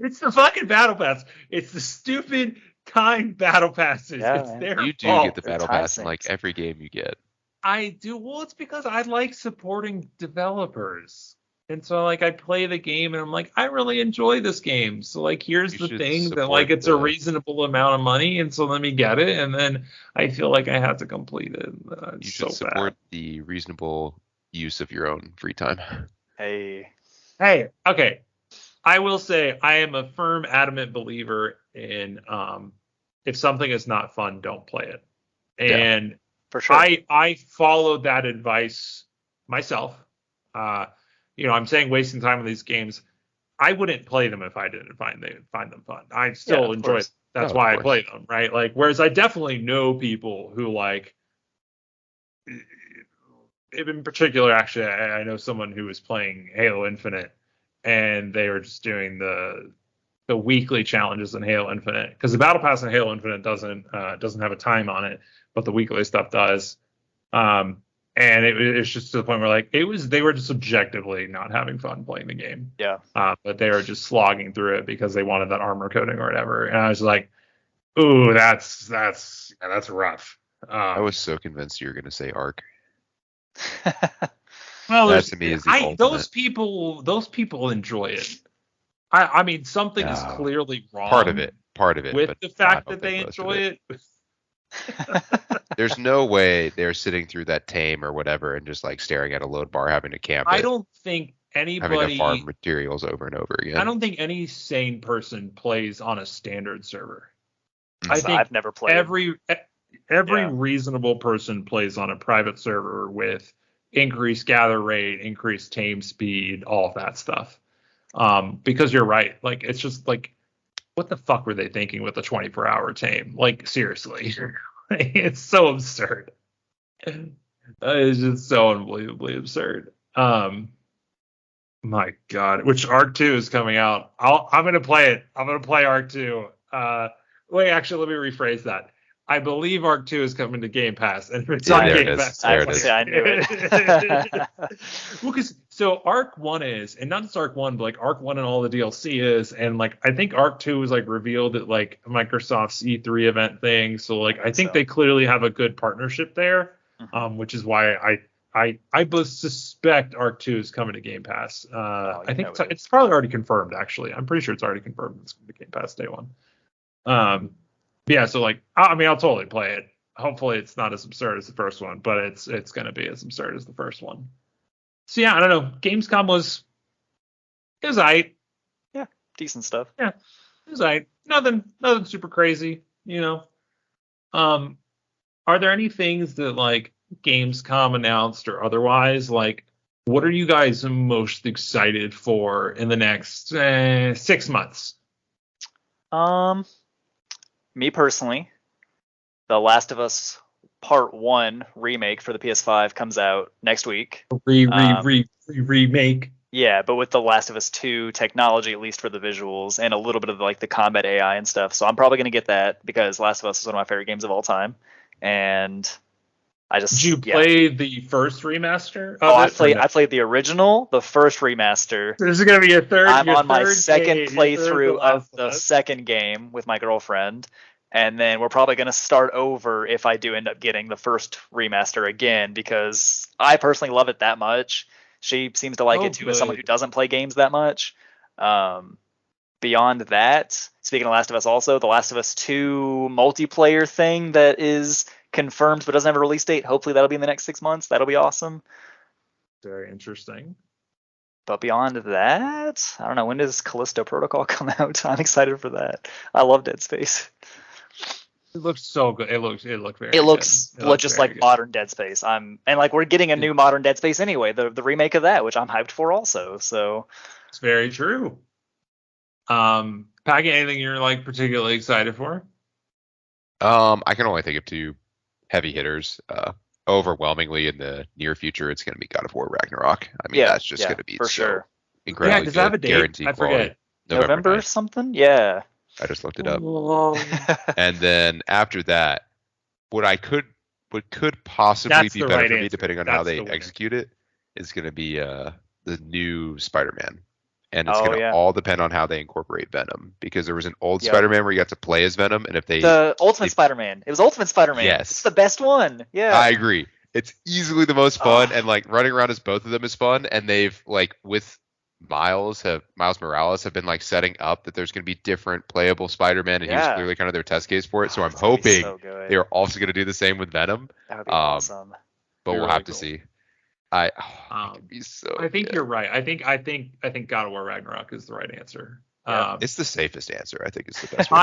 It's the fucking battle pass. It's the stupid timed battle passes. Yeah, it's their You do fault. get the battle pass in like every game you get. I do. Well, it's because I like supporting developers. And so like I play the game and I'm like, I really enjoy this game. So like here's the thing that like it's a reasonable amount of money, and so let me get it, and then I feel like I have to complete it. You should support the reasonable use of your own free time. Hey, okay. I will say I am a firm, adamant believer in if something is not fun, don't play it. And yeah, for sure. I followed that advice myself. I'm saying wasting time on these games. I wouldn't play them if I didn't find them fun. I still enjoy it. That's why I play them, right? Like, whereas I definitely know people who like, in particular, actually, I know someone who was playing Halo Infinite, and they were just doing the weekly challenges in Halo Infinite, because the Battle Pass in Halo Infinite doesn't have a time on it, but the weekly stuff does. And it's just to the point where like they were just subjectively not having fun playing the game. Yeah. But they were just slogging through it because they wanted that armor coating or whatever. And I was like, ooh, that's rough. I was so convinced you were going to say Ark. Well, that to me is the ultimate. Those people enjoy it. I mean, something is clearly wrong. Part of it. With the fact that they enjoy it. There's no way they're sitting through that tame or whatever and just like staring at a load bar, having to camp I it, don't think having to farm anybody. materials over and over again. I don't think any sane person plays on a standard server. I So think I've never played. every Yeah. reasonable person plays on a private server with increased gather rate, increased tame speed, all of that stuff. Because you're right. Like, it's just like, what the fuck were they thinking with a 24-hour tame? Like, seriously. It's so absurd. It's just so unbelievably absurd. My God, which Arc 2 is coming out. I'm gonna play it. I'm gonna play Arc 2. Wait, actually, let me rephrase that. I believe Arc 2 is coming to Game Pass, and if it's Yeah, on there it Game is. Pass, There I it was is. gonna say I knew it. Well, because so Arc 1 is, and not just Arc 1, but like Arc 1 and all the DLC is, and like I think Arc 2 was like revealed at like Microsoft's E3 event thing. So like I think So. they clearly have a good partnership there, Mhm. which is why I suspect Arc 2 is coming to Game Pass. I think it's probably already confirmed, actually. I'm pretty sure it's already confirmed it's going to Game Pass day one. Yeah, so like, I mean, I'll totally play it. Hopefully it's not as absurd as the first one, but it's going to be as absurd as the first one. So yeah, I don't know. Gamescom was aight. Yeah, decent stuff. Yeah, it was aight. Nothing super crazy, you know. Are there any things that like Gamescom announced or otherwise, like what are you guys most excited for in the next 6 months? Me personally, The Last of Us Part 1 remake for the PS5 comes out next week. Remake. Yeah, but with The Last of Us 2 technology, at least for the visuals, and a little bit of like the combat AI and stuff. So I'm probably going to get that because Last of Us is one of my favorite games of all time. And I just... Did you play the first remaster? I played the original, the first remaster. There's going to be a third. I'm on my second playthrough of the second game with my girlfriend. And then we're probably going to start over if I do end up getting the first remaster again, because I personally love it that much. She seems to like it too, as someone who doesn't play games that much. Beyond that, speaking of Last of Us also, the Last of Us 2 multiplayer thing that is confirmed but doesn't have a release date. Hopefully that'll be in the next 6 months. That'll be awesome. Very interesting. But beyond that, I don't know. When does Callisto Protocol come out? I'm excited for that. I love Dead Space. It looks so good. It looks very. It looks just like modern Dead Space. And like we're getting a new modern Dead Space anyway. The remake of that, which I'm hyped for also. So it's very true. Packy, anything you're like particularly excited for? I can only think of two heavy hitters. Overwhelmingly in the near future, it's going to be God of War Ragnarok. I mean, that's just going to be for sure. Yeah, Incredibly does that have a date? Guaranteed I forget. quality. November something? Yeah. I just looked it up. And then after that, what could possibly be better for me, depending on how they execute it, is going to be the new Spider-Man. And it's going to all depend on how they incorporate Venom, because there was an old Spider-Man where you got to play as Venom, and if the Ultimate Spider-Man, it was Ultimate Spider-Man. Yes, it's the best one. Yeah, I agree. It's easily the most fun, and like running around as both of them is fun. And they've like with Miles Morales have been like setting up that there's going to be different playable Spider-Man, and he was clearly kind of their test case for it. So I'm hoping they are also going to do the same with Venom. That would be awesome. But we'll have to see. I think you're right. I think God of War Ragnarok is the right answer. It's the safest answer. I think it's the best. No.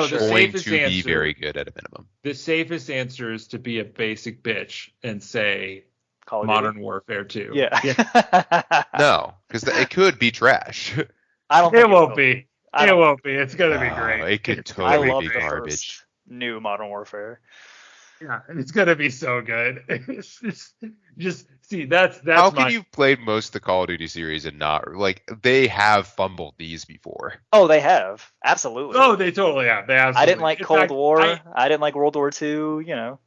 The safest to answer, be very good at a minimum. The safest answer is to be a basic bitch and say Call Modern Warfare 2. Yeah. No, because it could be trash. I don't. It won't be. It won't be. It's gonna be great. It could totally be garbage. New Modern Warfare. Yeah, it's gonna be so good. Just see, that's how can you played most of the Call of Duty series and not like they have fumbled these before? Oh, they have absolutely. Oh, they totally have. They absolutely. I didn't like Cold War. I didn't like World War II. You know.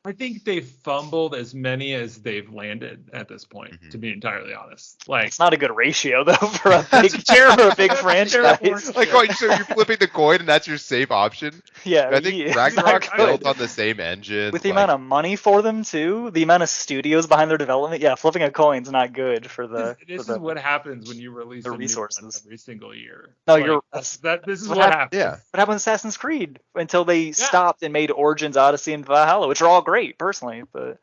I think they've fumbled as many as they've landed at this point, Mhm. to be entirely honest. Like, It's not a good ratio though for a That's big terrible. for a big That's franchise. terrible. Like, oh, so you're flipping the coin and that's your safe option? Yeah, I think it's Ragnarok's not built good. on the same engine. With the like, amount of money for them too, the amount of studios behind their development, yeah, flipping a coin's not good for the This for is what happens when you release the a new one resources. every single year. No, Like, you're this is what what hap- happens. yeah. what happened with Assassin's Creed until they stopped and made Origins, Odyssey, and Valhalla, which are all great personally, but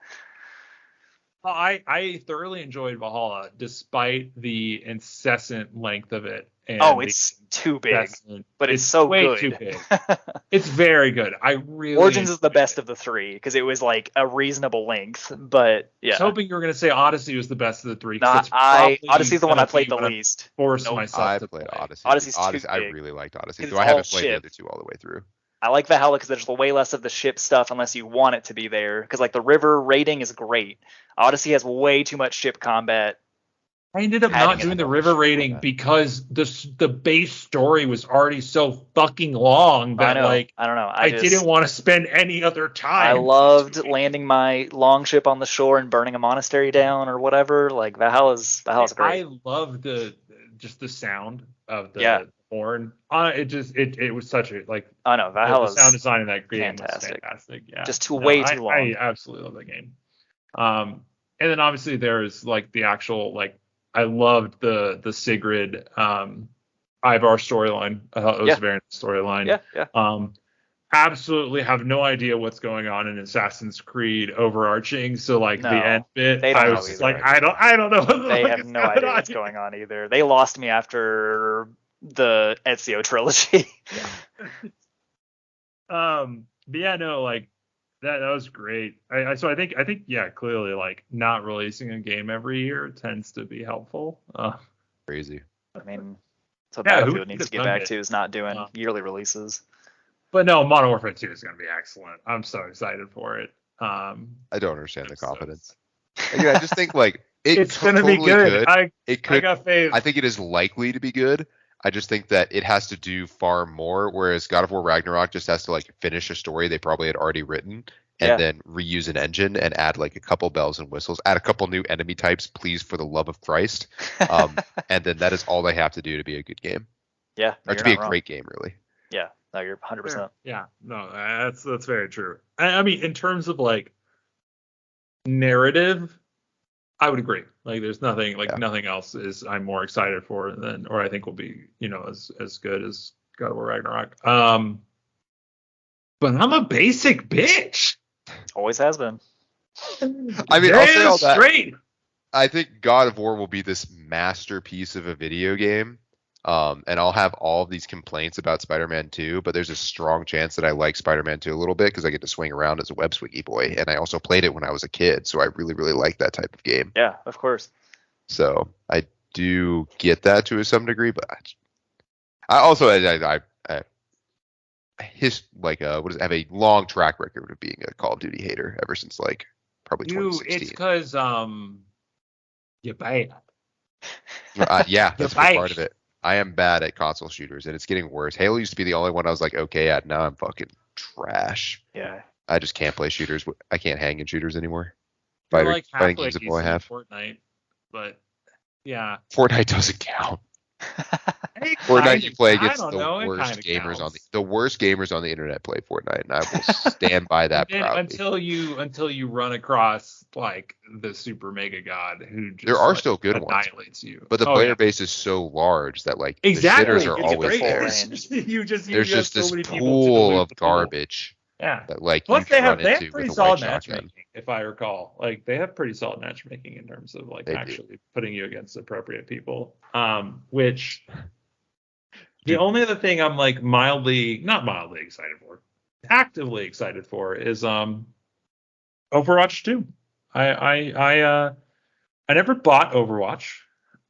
Well, I thoroughly enjoyed Valhalla despite the incessant length of it. And it's too big, investment. but it's so way good. too big. It's very good. I really Origins is the enjoyed best it. of the three because it was like a reasonable length, but I was yeah. hoping you were going to say Odyssey was the best of the three. 'Cause Nah, that's probably Odyssey's the one I gonna played be the what I least. forced Nope. myself I to played play. Odyssey. Odyssey's too I big. really liked Odyssey, 'Cause though it's I haven't all played the ship. other two all the way through. I like Valhalla because there's way less of the ship stuff unless you want it to be there. Because like the river raiding is great. Odyssey has way too much ship combat. I ended up Adding not it doing the on. river raiding because the base story was already so fucking long that I don't know. I didn't want to spend any other time. I loved landing my long ship on the shore and burning a monastery down or whatever. Like Valhalla's great. I love just the sound of the Yeah. horn. It was such a like. I know Valhalla's the sound design in that game fantastic. was fantastic. Yeah, Just way too long. I absolutely love that game. And then obviously there's like the actual like I loved the Sigrid Ivar storyline. I thought it was a very nice storyline. Yeah. Absolutely have no idea what's going on in Assassin's Creed overarching. So like No, the end bit, they don't I know was just either. like, I don't know. What the They fuck have is no going idea on what's here. going on either. They lost me after the Ezio trilogy. But yeah, no, like that was great. So I think yeah, clearly like not releasing a game every year tends to be helpful. Crazy. I mean, that's what Yeah, who Battlefield needs to could've get done back it? to is not doing yearly releases. But no, Modern Warfare 2 is going to be excellent. I'm so excited for it. I don't understand the so- confidence. Again, I just think like It's going to be totally good. It could. I got faith. I think it is likely to be good. I just think that it has to do far more, whereas God of War Ragnarok just has to like finish a story they probably had already written and then reuse an engine and add like a couple bells and whistles, add a couple new enemy types, please, for the love of Christ. And then that is all they have to do to be a good game. Yeah. Or to be a great game, really. Yeah. No, you're 100%. Yeah, no, that's very true. I mean, in terms of like narrative, I would agree. Like, there's nothing nothing else is I'm more excited for than, or I think will be, as good as God of War Ragnarok. But I'm a basic bitch. Always has been. I mean, I'll say all that. Straight. I think God of War will be this masterpiece of a video game. And I'll have all of these complaints about Spider-Man 2, but there's a strong chance that I like Spider-Man 2 a little bit because I get to swing around as a web swingy boy, and I also played it when I was a kid, so I really, really like that type of game. Yeah, of course. So I do get that to some degree, but I also have a long track record of being a Call of Duty hater ever since like probably 2016. It's because you're bad. Yeah, that's part of it. I am bad at console shooters, and it's getting worse. Halo used to be the only one I was like okay at. Now I'm fucking trash. Yeah. I just can't play shooters. I can't hang in shooters anymore. Like Fighting games that I have. Fortnite, but yeah. Fortnite doesn't count. Fortnite, you play against the worst gamers on the internet play Fortnite, and I will stand by that proudly. Until you run across like the super mega god who just there are still good annihilates ones, you. but the player base is so large that like the shitters are always there. There's just this pool of garbage. Yeah. That like plus you they have into pretty with solid a white matchmaking, shotgun. if I recall. Like they have pretty solid matchmaking in terms of like actually putting you against appropriate people. Which the only other thing I'm like not mildly excited for, actively excited for is Overwatch 2. I never bought Overwatch.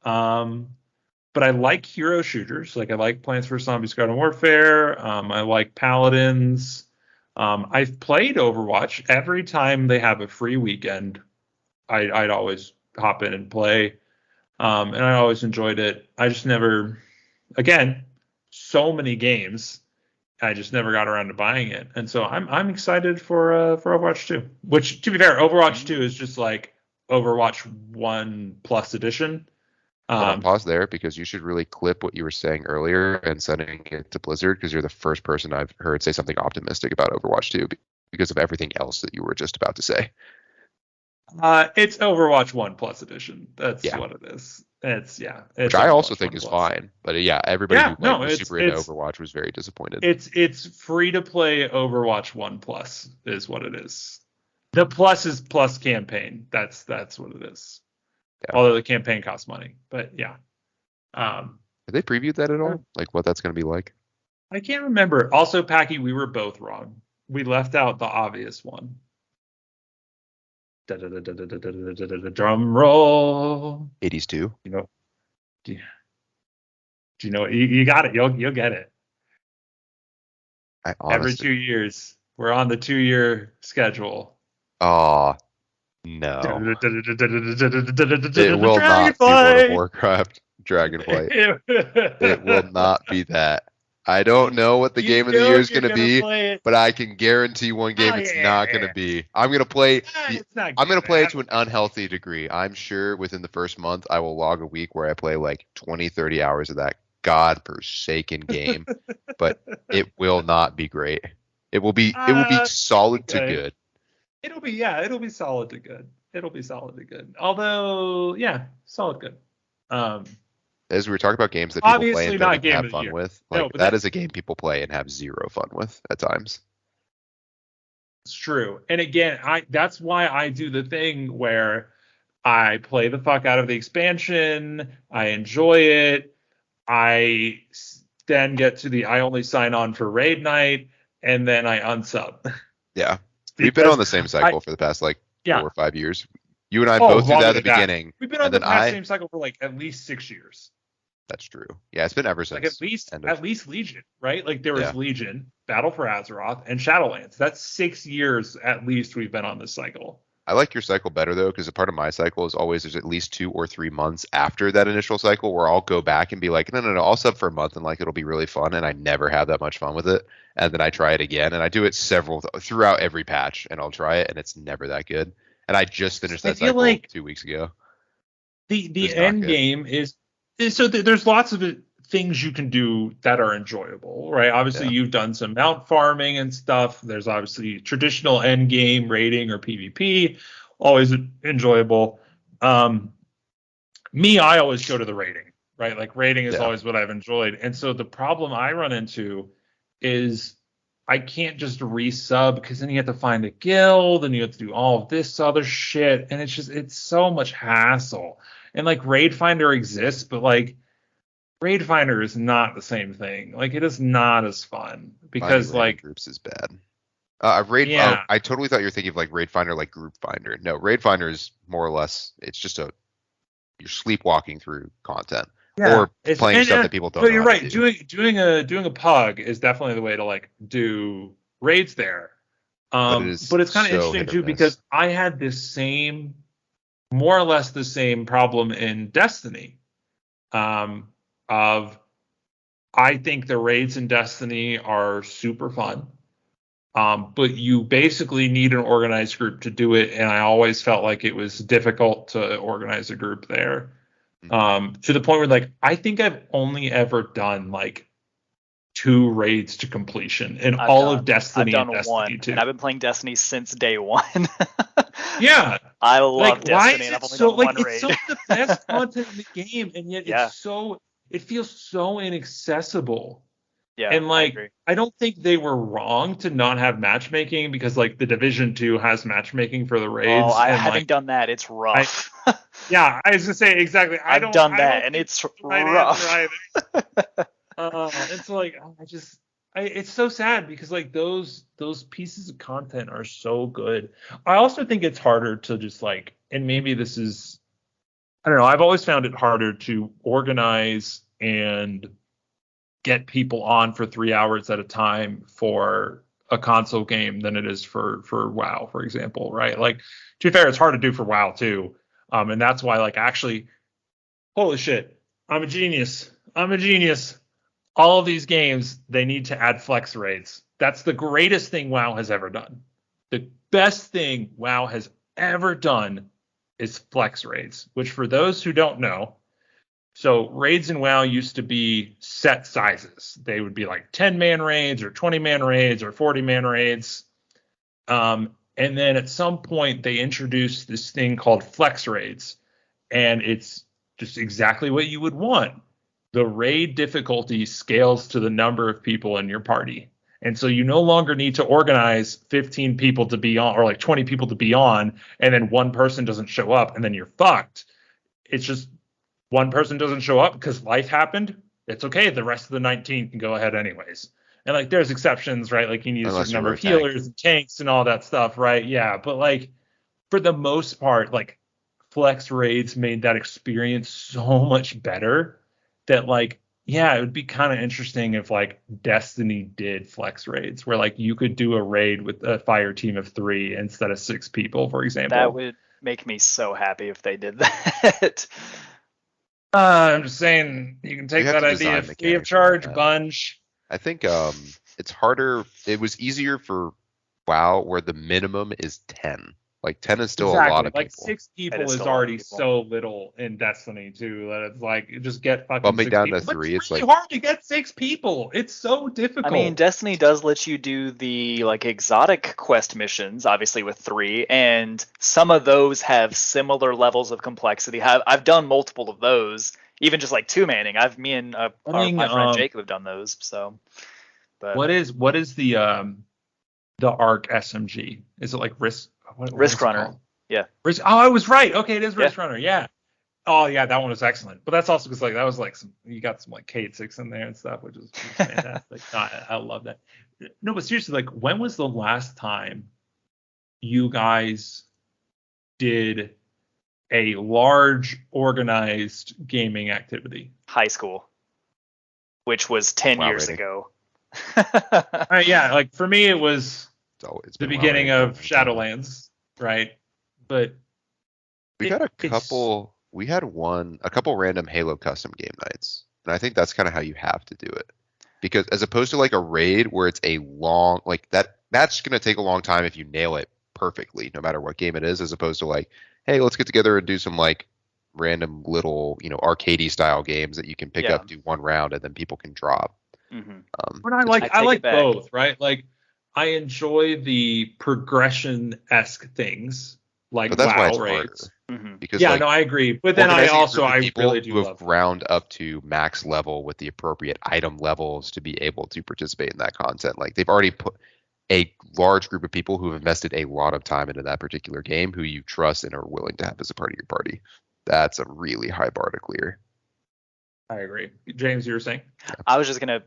But I like hero shooters. Like I like Plants vs Zombies Garden Warfare. I like Paladins. I've played Overwatch every time they have a free weekend. I'd always hop in and play, and I always enjoyed it. I just never, again, so many games. I just never got around to buying it, and so I'm excited for Overwatch 2. Which, to be fair, Overwatch 2 is just like Overwatch 1 Plus Edition. Hold on, pause there, because you should really clip what you were saying earlier and sending it to Blizzard, because you're the first person I've heard say something optimistic about Overwatch 2 because of everything else that you were just about to say. It's Overwatch 1 Plus Edition. That's Yeah. what it is. It's Which I Overwatch also think 1 is Plus. fine. But yeah, everybody who was super into it's Overwatch was very disappointed. It's free to play Overwatch 1 Plus is what it is. The plus is plus campaign. That's what it is. Yeah. Although the campaign costs money, but yeah. Have they previewed that at all? Like what that's going to be like? I can't remember. Also, Packy, we were both wrong. We left out the obvious one. Drum roll. 80s too. You know, do you know? You got it. You'll get it. Every 2 years, we're on the 2-year schedule. Oh no! It will not be World of Warcraft Dragonflight. It will not be that. I don't know what the game of the year is going to be, but I can guarantee one game it's not going to be. I'm going to play. I'm going to play it to an unhealthy degree. I'm sure within the first month I will log a week where I play like 20, 30 hours of that godforsaken game, but it will not be great. It will be solid to good. It'll be solid to good. It'll be solid to good. Although, yeah, solid good. As we were talking about games that people play and don't have fun with, like that is a game people play and have zero fun with at times. It's true. And again, that's why I do the thing where I play the fuck out of the expansion. I enjoy it. I then get to I only sign on for raid night, and then I unsub. Yeah. We've been on the same cycle for the past 4 or 5 years. You and I both do that at the beginning. We've been on the same cycle for like at least 6 years. That's true. Yeah, it's been ever since. Like at least Legion, right? Like there was Legion, Battle for Azeroth, and Shadowlands. That's 6 years at least we've been on this cycle. I like your cycle better though, because a part of my cycle is always there's at least 2 or 3 months after that initial cycle where I'll go back and be like, no, I'll sub for a month and like it'll be really fun, and I never have that much fun with it, and then I try it again, and I do it throughout every patch, and I'll try it, and it's never that good. And I just finished that cycle like 2 weeks ago. The end game is so there's lots of things you can do that are enjoyable, right? Obviously, you've done some mount farming and stuff. There's obviously traditional end game raiding or PvP, always enjoyable. Me, I always go to the raiding, right? Like raiding is always what I've enjoyed. And so the problem I run into is I can't just resub because then you have to find a guild and you have to do all of this other shit. And it's so much hassle. And like Raid Finder exists, but like Raid Finder is not the same thing. Like it is not as fun because like groups is bad. I totally thought you were thinking of like Raid Finder, like Group Finder. No, Raid Finder is more or less, it's just you're sleepwalking through content or playing stuff that people don't. But you're right. Do. Doing a pug is definitely the way to like do raids there. But it's kind of interesting too because I had this more or less the same problem in Destiny. I think the raids in Destiny are super fun. But you basically need an organized group to do it, and I always felt like it was difficult to organize a group there. To the point where like I think I've only ever done like 2 raids to completion in all of Destiny. I've done and one, Destiny 2. And I've been playing Destiny since day one. Yeah, I love Destiny. Why is it and I've only so done one it's raid. so the best content in the game, and yet it feels so inaccessible. Yeah, and like I don't think they were wrong to not have matchmaking because like the Division 2 has matchmaking for the raids. Oh, having done that, it's rough. I was gonna say exactly. I've done that, and it's rough. It's like it's so sad because like those pieces of content are so good. I also think it's harder to just like, and maybe this is, I don't know. I've always found it harder to organize and get people on for 3 hours at a time for a console game than it is for WoW, for example, right? Like, to be fair, it's hard to do for WoW too. And that's why, like, actually, holy shit, I'm a genius. all of these games, they need to add flex raids. That's the greatest thing WoW has ever done. The best thing WoW has ever done is flex raids, which for those who don't know, so raids in WoW used to be set sizes. They would be like 10-man raids or 20-man raids or 40-man raids. And then at some point they introduced this thing called flex raids, and it's just exactly what you would want. The raid difficulty scales to the number of people in your party. And so you no longer need to organize 15 people to be on, or like 20 people to be on, and then one person doesn't show up and then you're fucked. It's just one person doesn't show up because life happened. It's okay. The rest of the 19 can go ahead anyways. And like there's exceptions, right? Like you need a certain number of healers and tanks and all that stuff, right? Yeah. But like for the most part, like flex raids made that experience so much better that like, yeah, it would be kind of interesting if like Destiny did flex raids where like you could do a raid with a fire team of 3 instead of 6 people, for example. That would make me so happy if they did that. I'm just saying you can take that idea free of charge, Bunge. I think it's harder. It was easier for WoW where the minimum is 10. Like 10 is still a lot of people. Like 6 people is already so little in Destiny too that it's like just get fucking bumping 6 down people. to 3. But it's really hard to get 6 people. It's so difficult. I mean, Destiny does let you do the like exotic quest missions, obviously with 3, and some of those have similar levels of complexity. I've done multiple of those, even just like 2-manning. Me and my friend Jacob have done those. So, but what is the ARC SMG? Is it like Risk Runner? Yeah. Oh, I was right. Okay, it is Risk Runner. Yeah. Oh yeah, that one was excellent. But that's also because like that was like you got some like K6 in there and stuff, which is fantastic. I love that. No, but seriously, like when was the last time you guys did a large organized gaming activity? High school, which was 10 years ago. Yeah, like for me it was the beginning of Shadowlands, right? But we got a couple random Halo custom game nights, and I think that's kind of how you have to do it, because as opposed to like a raid where it's a long, like that's going to take a long time if you nail it perfectly no matter what game it is, as opposed to like, hey, let's get together and do some like random little arcadey style games that you can pick up, do one round, and then people can drop. But I like both, right? Like I enjoy the progression-esque things like but that's WoW why it's raids. Because I agree. But then I really do who have ground up to max level with the appropriate item levels to be able to participate in that content. Like they've already put a large group of people who have invested a lot of time into that particular game, who you trust and are willing to have as a part of your party. That's a really high bar to clear. I agree. James, you were saying? I was just gonna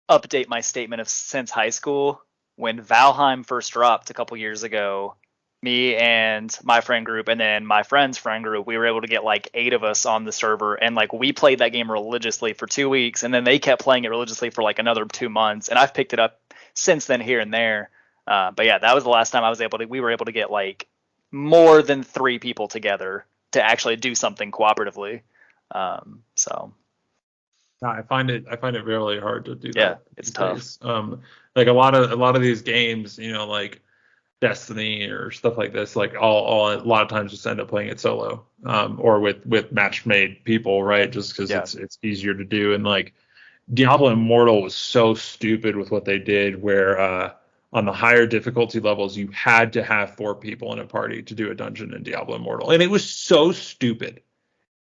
update my statement of since high school. When Valheim first dropped a couple years ago, me and my friend group and then my friend's friend group, we were able to get like 8 of us on the server, and like we played that game religiously for 2 weeks, and then they kept playing it religiously for like another 2 months, and I've picked it up since then here and there. But yeah, that was the last time we were able to get like more than 3 people together to actually do something cooperatively. So No, I find it really hard to do that. Yeah, it's tough. Like a lot of these games, like Destiny or stuff like this, like all a lot of times just end up playing it solo, or with match-made people, right? Just because it's easier to do. And like Diablo Immortal was so stupid with what they did, where on the higher difficulty levels you had to have 4 people in a party to do a dungeon in Diablo Immortal, and it was so stupid.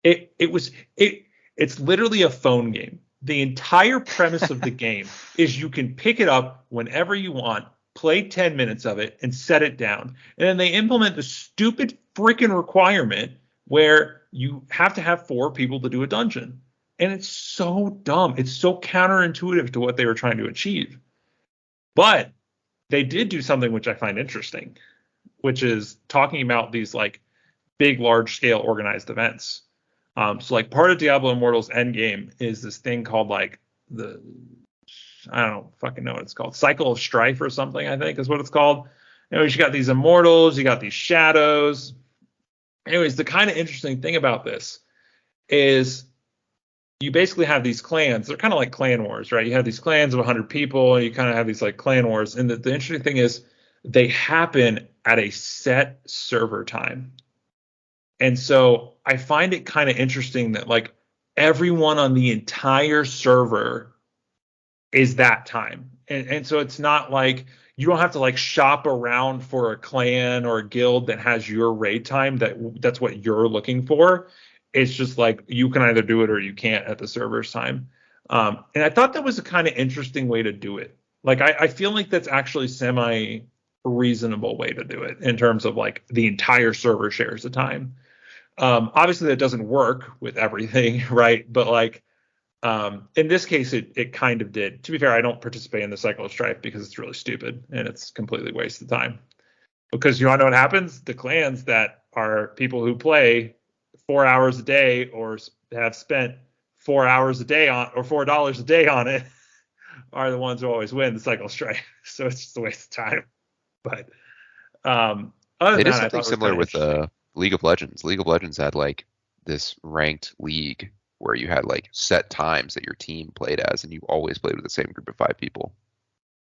It's literally a phone game. The entire premise of the game is you can pick it up whenever you want, play 10 minutes of it, and set it down. And then they implement the stupid freaking requirement where you have to have 4 people to do a dungeon. And it's so dumb. It's so counterintuitive to what they were trying to achieve. But they did do something which I find interesting, which is talking about these like big, large-scale organized events. So like part of Diablo Immortal's end game is this thing called like I don't fucking know what it's called. Cycle of Strife or something, I think is what it's called. Anyways, you got these immortals, you got these shadows. Anyways, the kind of interesting thing about this is you basically have these clans. They're kind of like clan wars, right? You have these clans of 100 people, and you kind of have these like clan wars. And the interesting thing is they happen at a set server time. And so I find it kind of interesting that like everyone on the entire server is that time. And so it's not like you don't have to like shop around for a clan or a guild that has your raid time that's what you're looking for. It's just like you can either do it or you can't at the server's time. And I thought that was a kind of interesting way to do it. Like I feel like that's actually semi reasonable way to do it in terms of like the entire server shares the time. Obviously that doesn't work with everything, right? But like in this case, it kind of did. To be fair, I don't participate in the cycle of strife because it's really stupid and it's completely wasted time. Because you want to know what happens? The clans that are people who play 4 hours a day or have spent 4 hours a day on or $4 a day on it are the ones who always win the cycle of strife. So it's just a waste of time. But other They than did that, I thought something it was similar kinda with interesting. League of Legends. League of Legends had like this ranked league where you had like set times that your team played as, and you always played with the same group of 5 people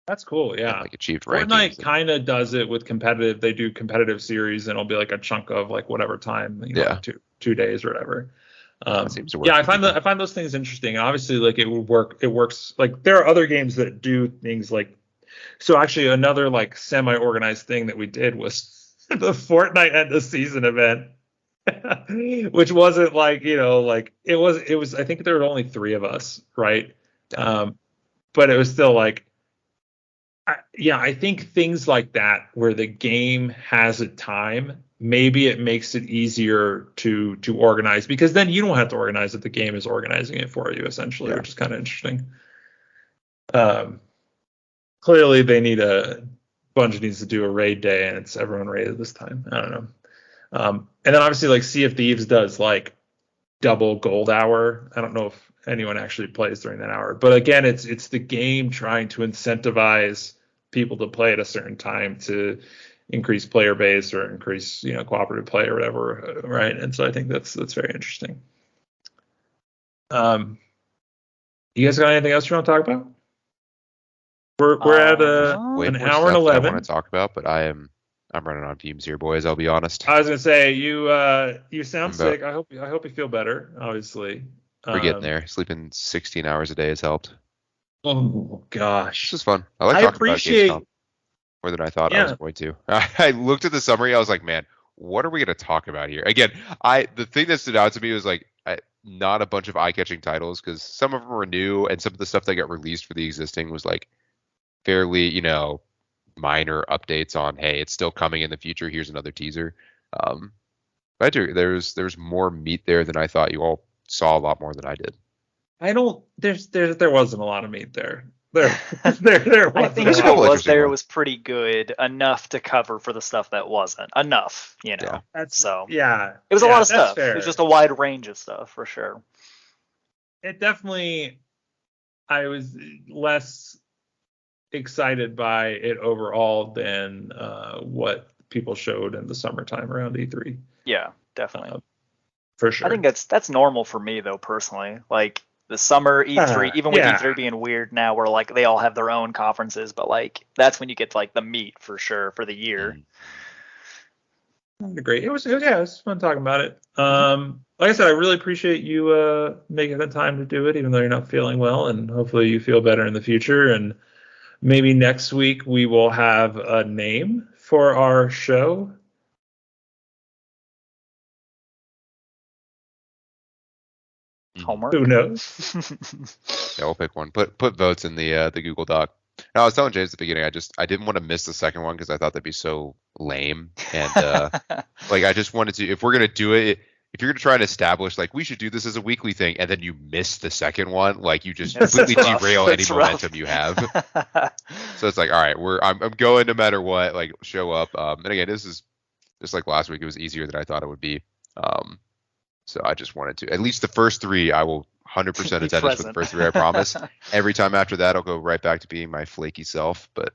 That's cool, and yeah. like achieved Fortnite rankings. And, kind of does it with competitive. They do competitive series, and it'll be like a chunk of like whatever time, yeah, like two days or whatever. that seems to work Yeah, for people. I find those things interesting. Obviously, like it would work. It works. Like there are other games that do things like. So actually, another like semi-organized thing that we did was the Fortnite end of season event, which wasn't like like it was. I think there were only 3 of us, right? Um, but it was still like I think things like that where the game has a time, maybe it makes it easier to organize because then you don't have to organize it. The game is organizing it for you essentially, Yeah. which is kind of interesting. Clearly they need Bungie needs to do a raid day and it's everyone raided this time. I don't know. And then obviously like Sea of Thieves does like double gold hour. I don't know if anyone actually plays during that hour, but again, it's the game trying to incentivize people to play at a certain time to increase player base or increase cooperative play or whatever, right? And so I think that's very interesting. You guys got anything else you want to talk about? We're at There's way an more hour and stuff that I 11. want to talk about, but I'm running on fumes here, boys. I'll be honest. I was gonna say you sound I'm about, sick. I hope you feel better. Obviously, we're getting there. Sleeping 16 hours a day has helped. Oh gosh, This is fun. I like I talking about appreciate. Gamescom more than I thought I was Yeah, going to. I looked at the summary. I was like, man, what are we going to talk about here? Again, the thing that stood out to me was like not a bunch of eye-catching titles because some of them were new and some of the stuff that got released for the existing was like fairly, minor updates on, hey, it's still coming in the future. Here's another teaser. But there's more meat there than I thought. You all saw a lot more than I did. I don't. There wasn't a lot of meat there. There I wasn't think a There's a what lot. couple was interesting there ones. was pretty good, enough to cover for the stuff that wasn't enough. Yeah. So Yeah, it was a lot of that's stuff. It fair. was just a wide range of stuff for sure. It definitely. I was less excited by it overall than what people showed in the summertime around E3. Yeah, definitely. For sure. I think that's normal for me though personally. Like the summer E3, even with yeah. E3 being weird now, where like they all have their own conferences, but like that's when you get to, like the meat for sure for the year. I agree. It was fun talking about it. Like I said, I really appreciate you making the time to do it, even though you're not feeling well, and hopefully you feel better in the future. And maybe next week we will have a name for our show. Homework. Who knows? Yeah, we'll pick one. Put votes in the Google Doc. No, I was telling James at the beginning, I didn't want to miss the second one because I thought that'd be so lame. And like I just wanted to, if we're gonna do it, if you're gonna try and establish like we should do this as a weekly thing, and then you miss the second one, like you just completely derail any momentum you have. So it's like, all right, I'm going no matter what. Like show up. And again, this is just like last week. It was easier than I thought it would be. So I just wanted to, at least the first 3, I will 100% attendance for the first 3, I promise. Every time after that, I'll go right back to being my flaky self. But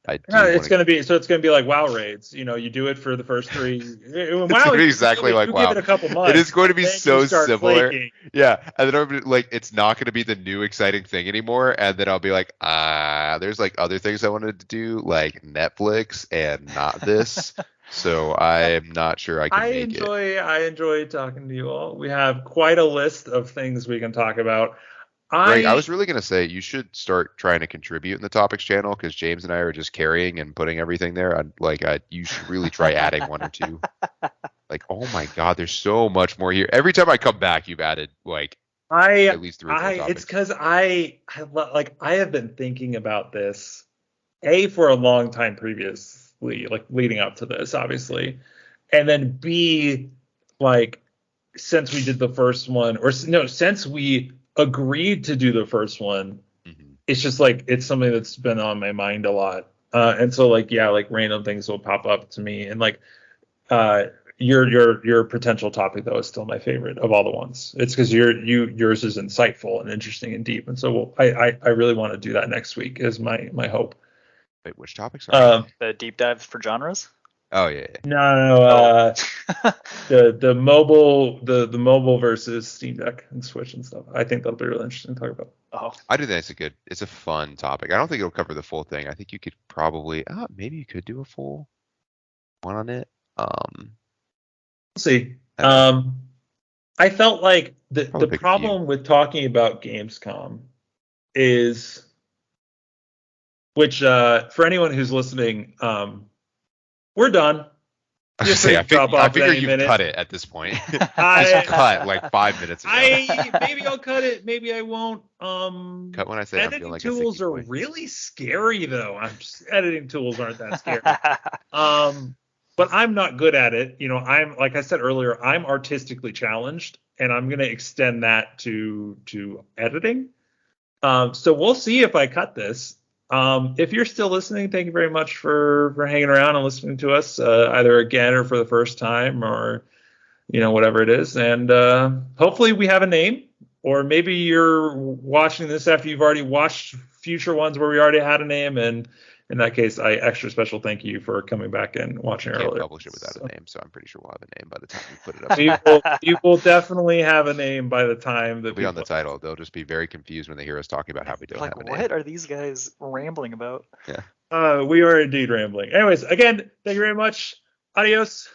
I do Yeah, want it's gonna be like WoW raids. You know, you do it for the first 3. It's WoW, gonna be exactly like you WoW. give it a couple months. It is going to be and then so you start similar. flaking. Yeah, and then I'll be like, it's not going to be the new exciting thing anymore. And then I'll be like, there's like other things I wanted to do, like Netflix, and not this. So I'm not sure I can make it. I enjoy talking to you all. We have quite a list of things we can talk about. Greg, I was really going to say you should start trying to contribute in the topics channel because James and I are just carrying and putting everything there. You should really try adding one or two. Like, oh my God, there's so much more here. Every time I come back, you've added like at least 3 or 4 topics. It's because I have been thinking about this for a long time previously, like leading up to this, obviously, and then B, like since we did the first one, or no, since we agreed to do the first one, it's just like it's something that's been on my mind a lot, and so like random things will pop up to me, and like your potential topic though is still my favorite of all the ones. It's because yours is insightful and interesting and deep, and so I really want to do that next week is my hope. Wait, which topics are the deep dive for genres? Oh yeah. No, the mobile versus Steam Deck and Switch and stuff. I think that'll be really interesting to talk about. Oh, I do think it's a fun topic. I don't think it'll cover the full thing. I think you could probably maybe you could do a full one on it. We'll see. I felt like the problem with talking about Gamescom is, which for anyone who's listening, we're done. I figure you've cut it at this point. Just cut like 5 minutes ago. Maybe I'll cut it. Maybe I won't. Cut when I say editing like tools are really scary, though. Editing tools aren't that scary. But I'm not good at it. You know, I'm like I said earlier, I'm artistically challenged, and I'm going to extend that to editing. So we'll see if I cut this. If you're still listening, thank you very much for hanging around and listening to us, either again or for the first time, or whatever it is. And hopefully we have a name, or maybe you're watching this after you've already watched future ones where we already had a name. And in that case, I extra special thank you for coming back and watching earlier. Can't publish it without a name, so I'm pretty sure we'll have a name by the time we put it up. You will definitely have a name by the time that it'll be on the title. They'll just be very confused when they hear us talking about how we don't have a name. What are these guys rambling about? Yeah. We are indeed rambling. Anyways, again, thank you very much. Adios.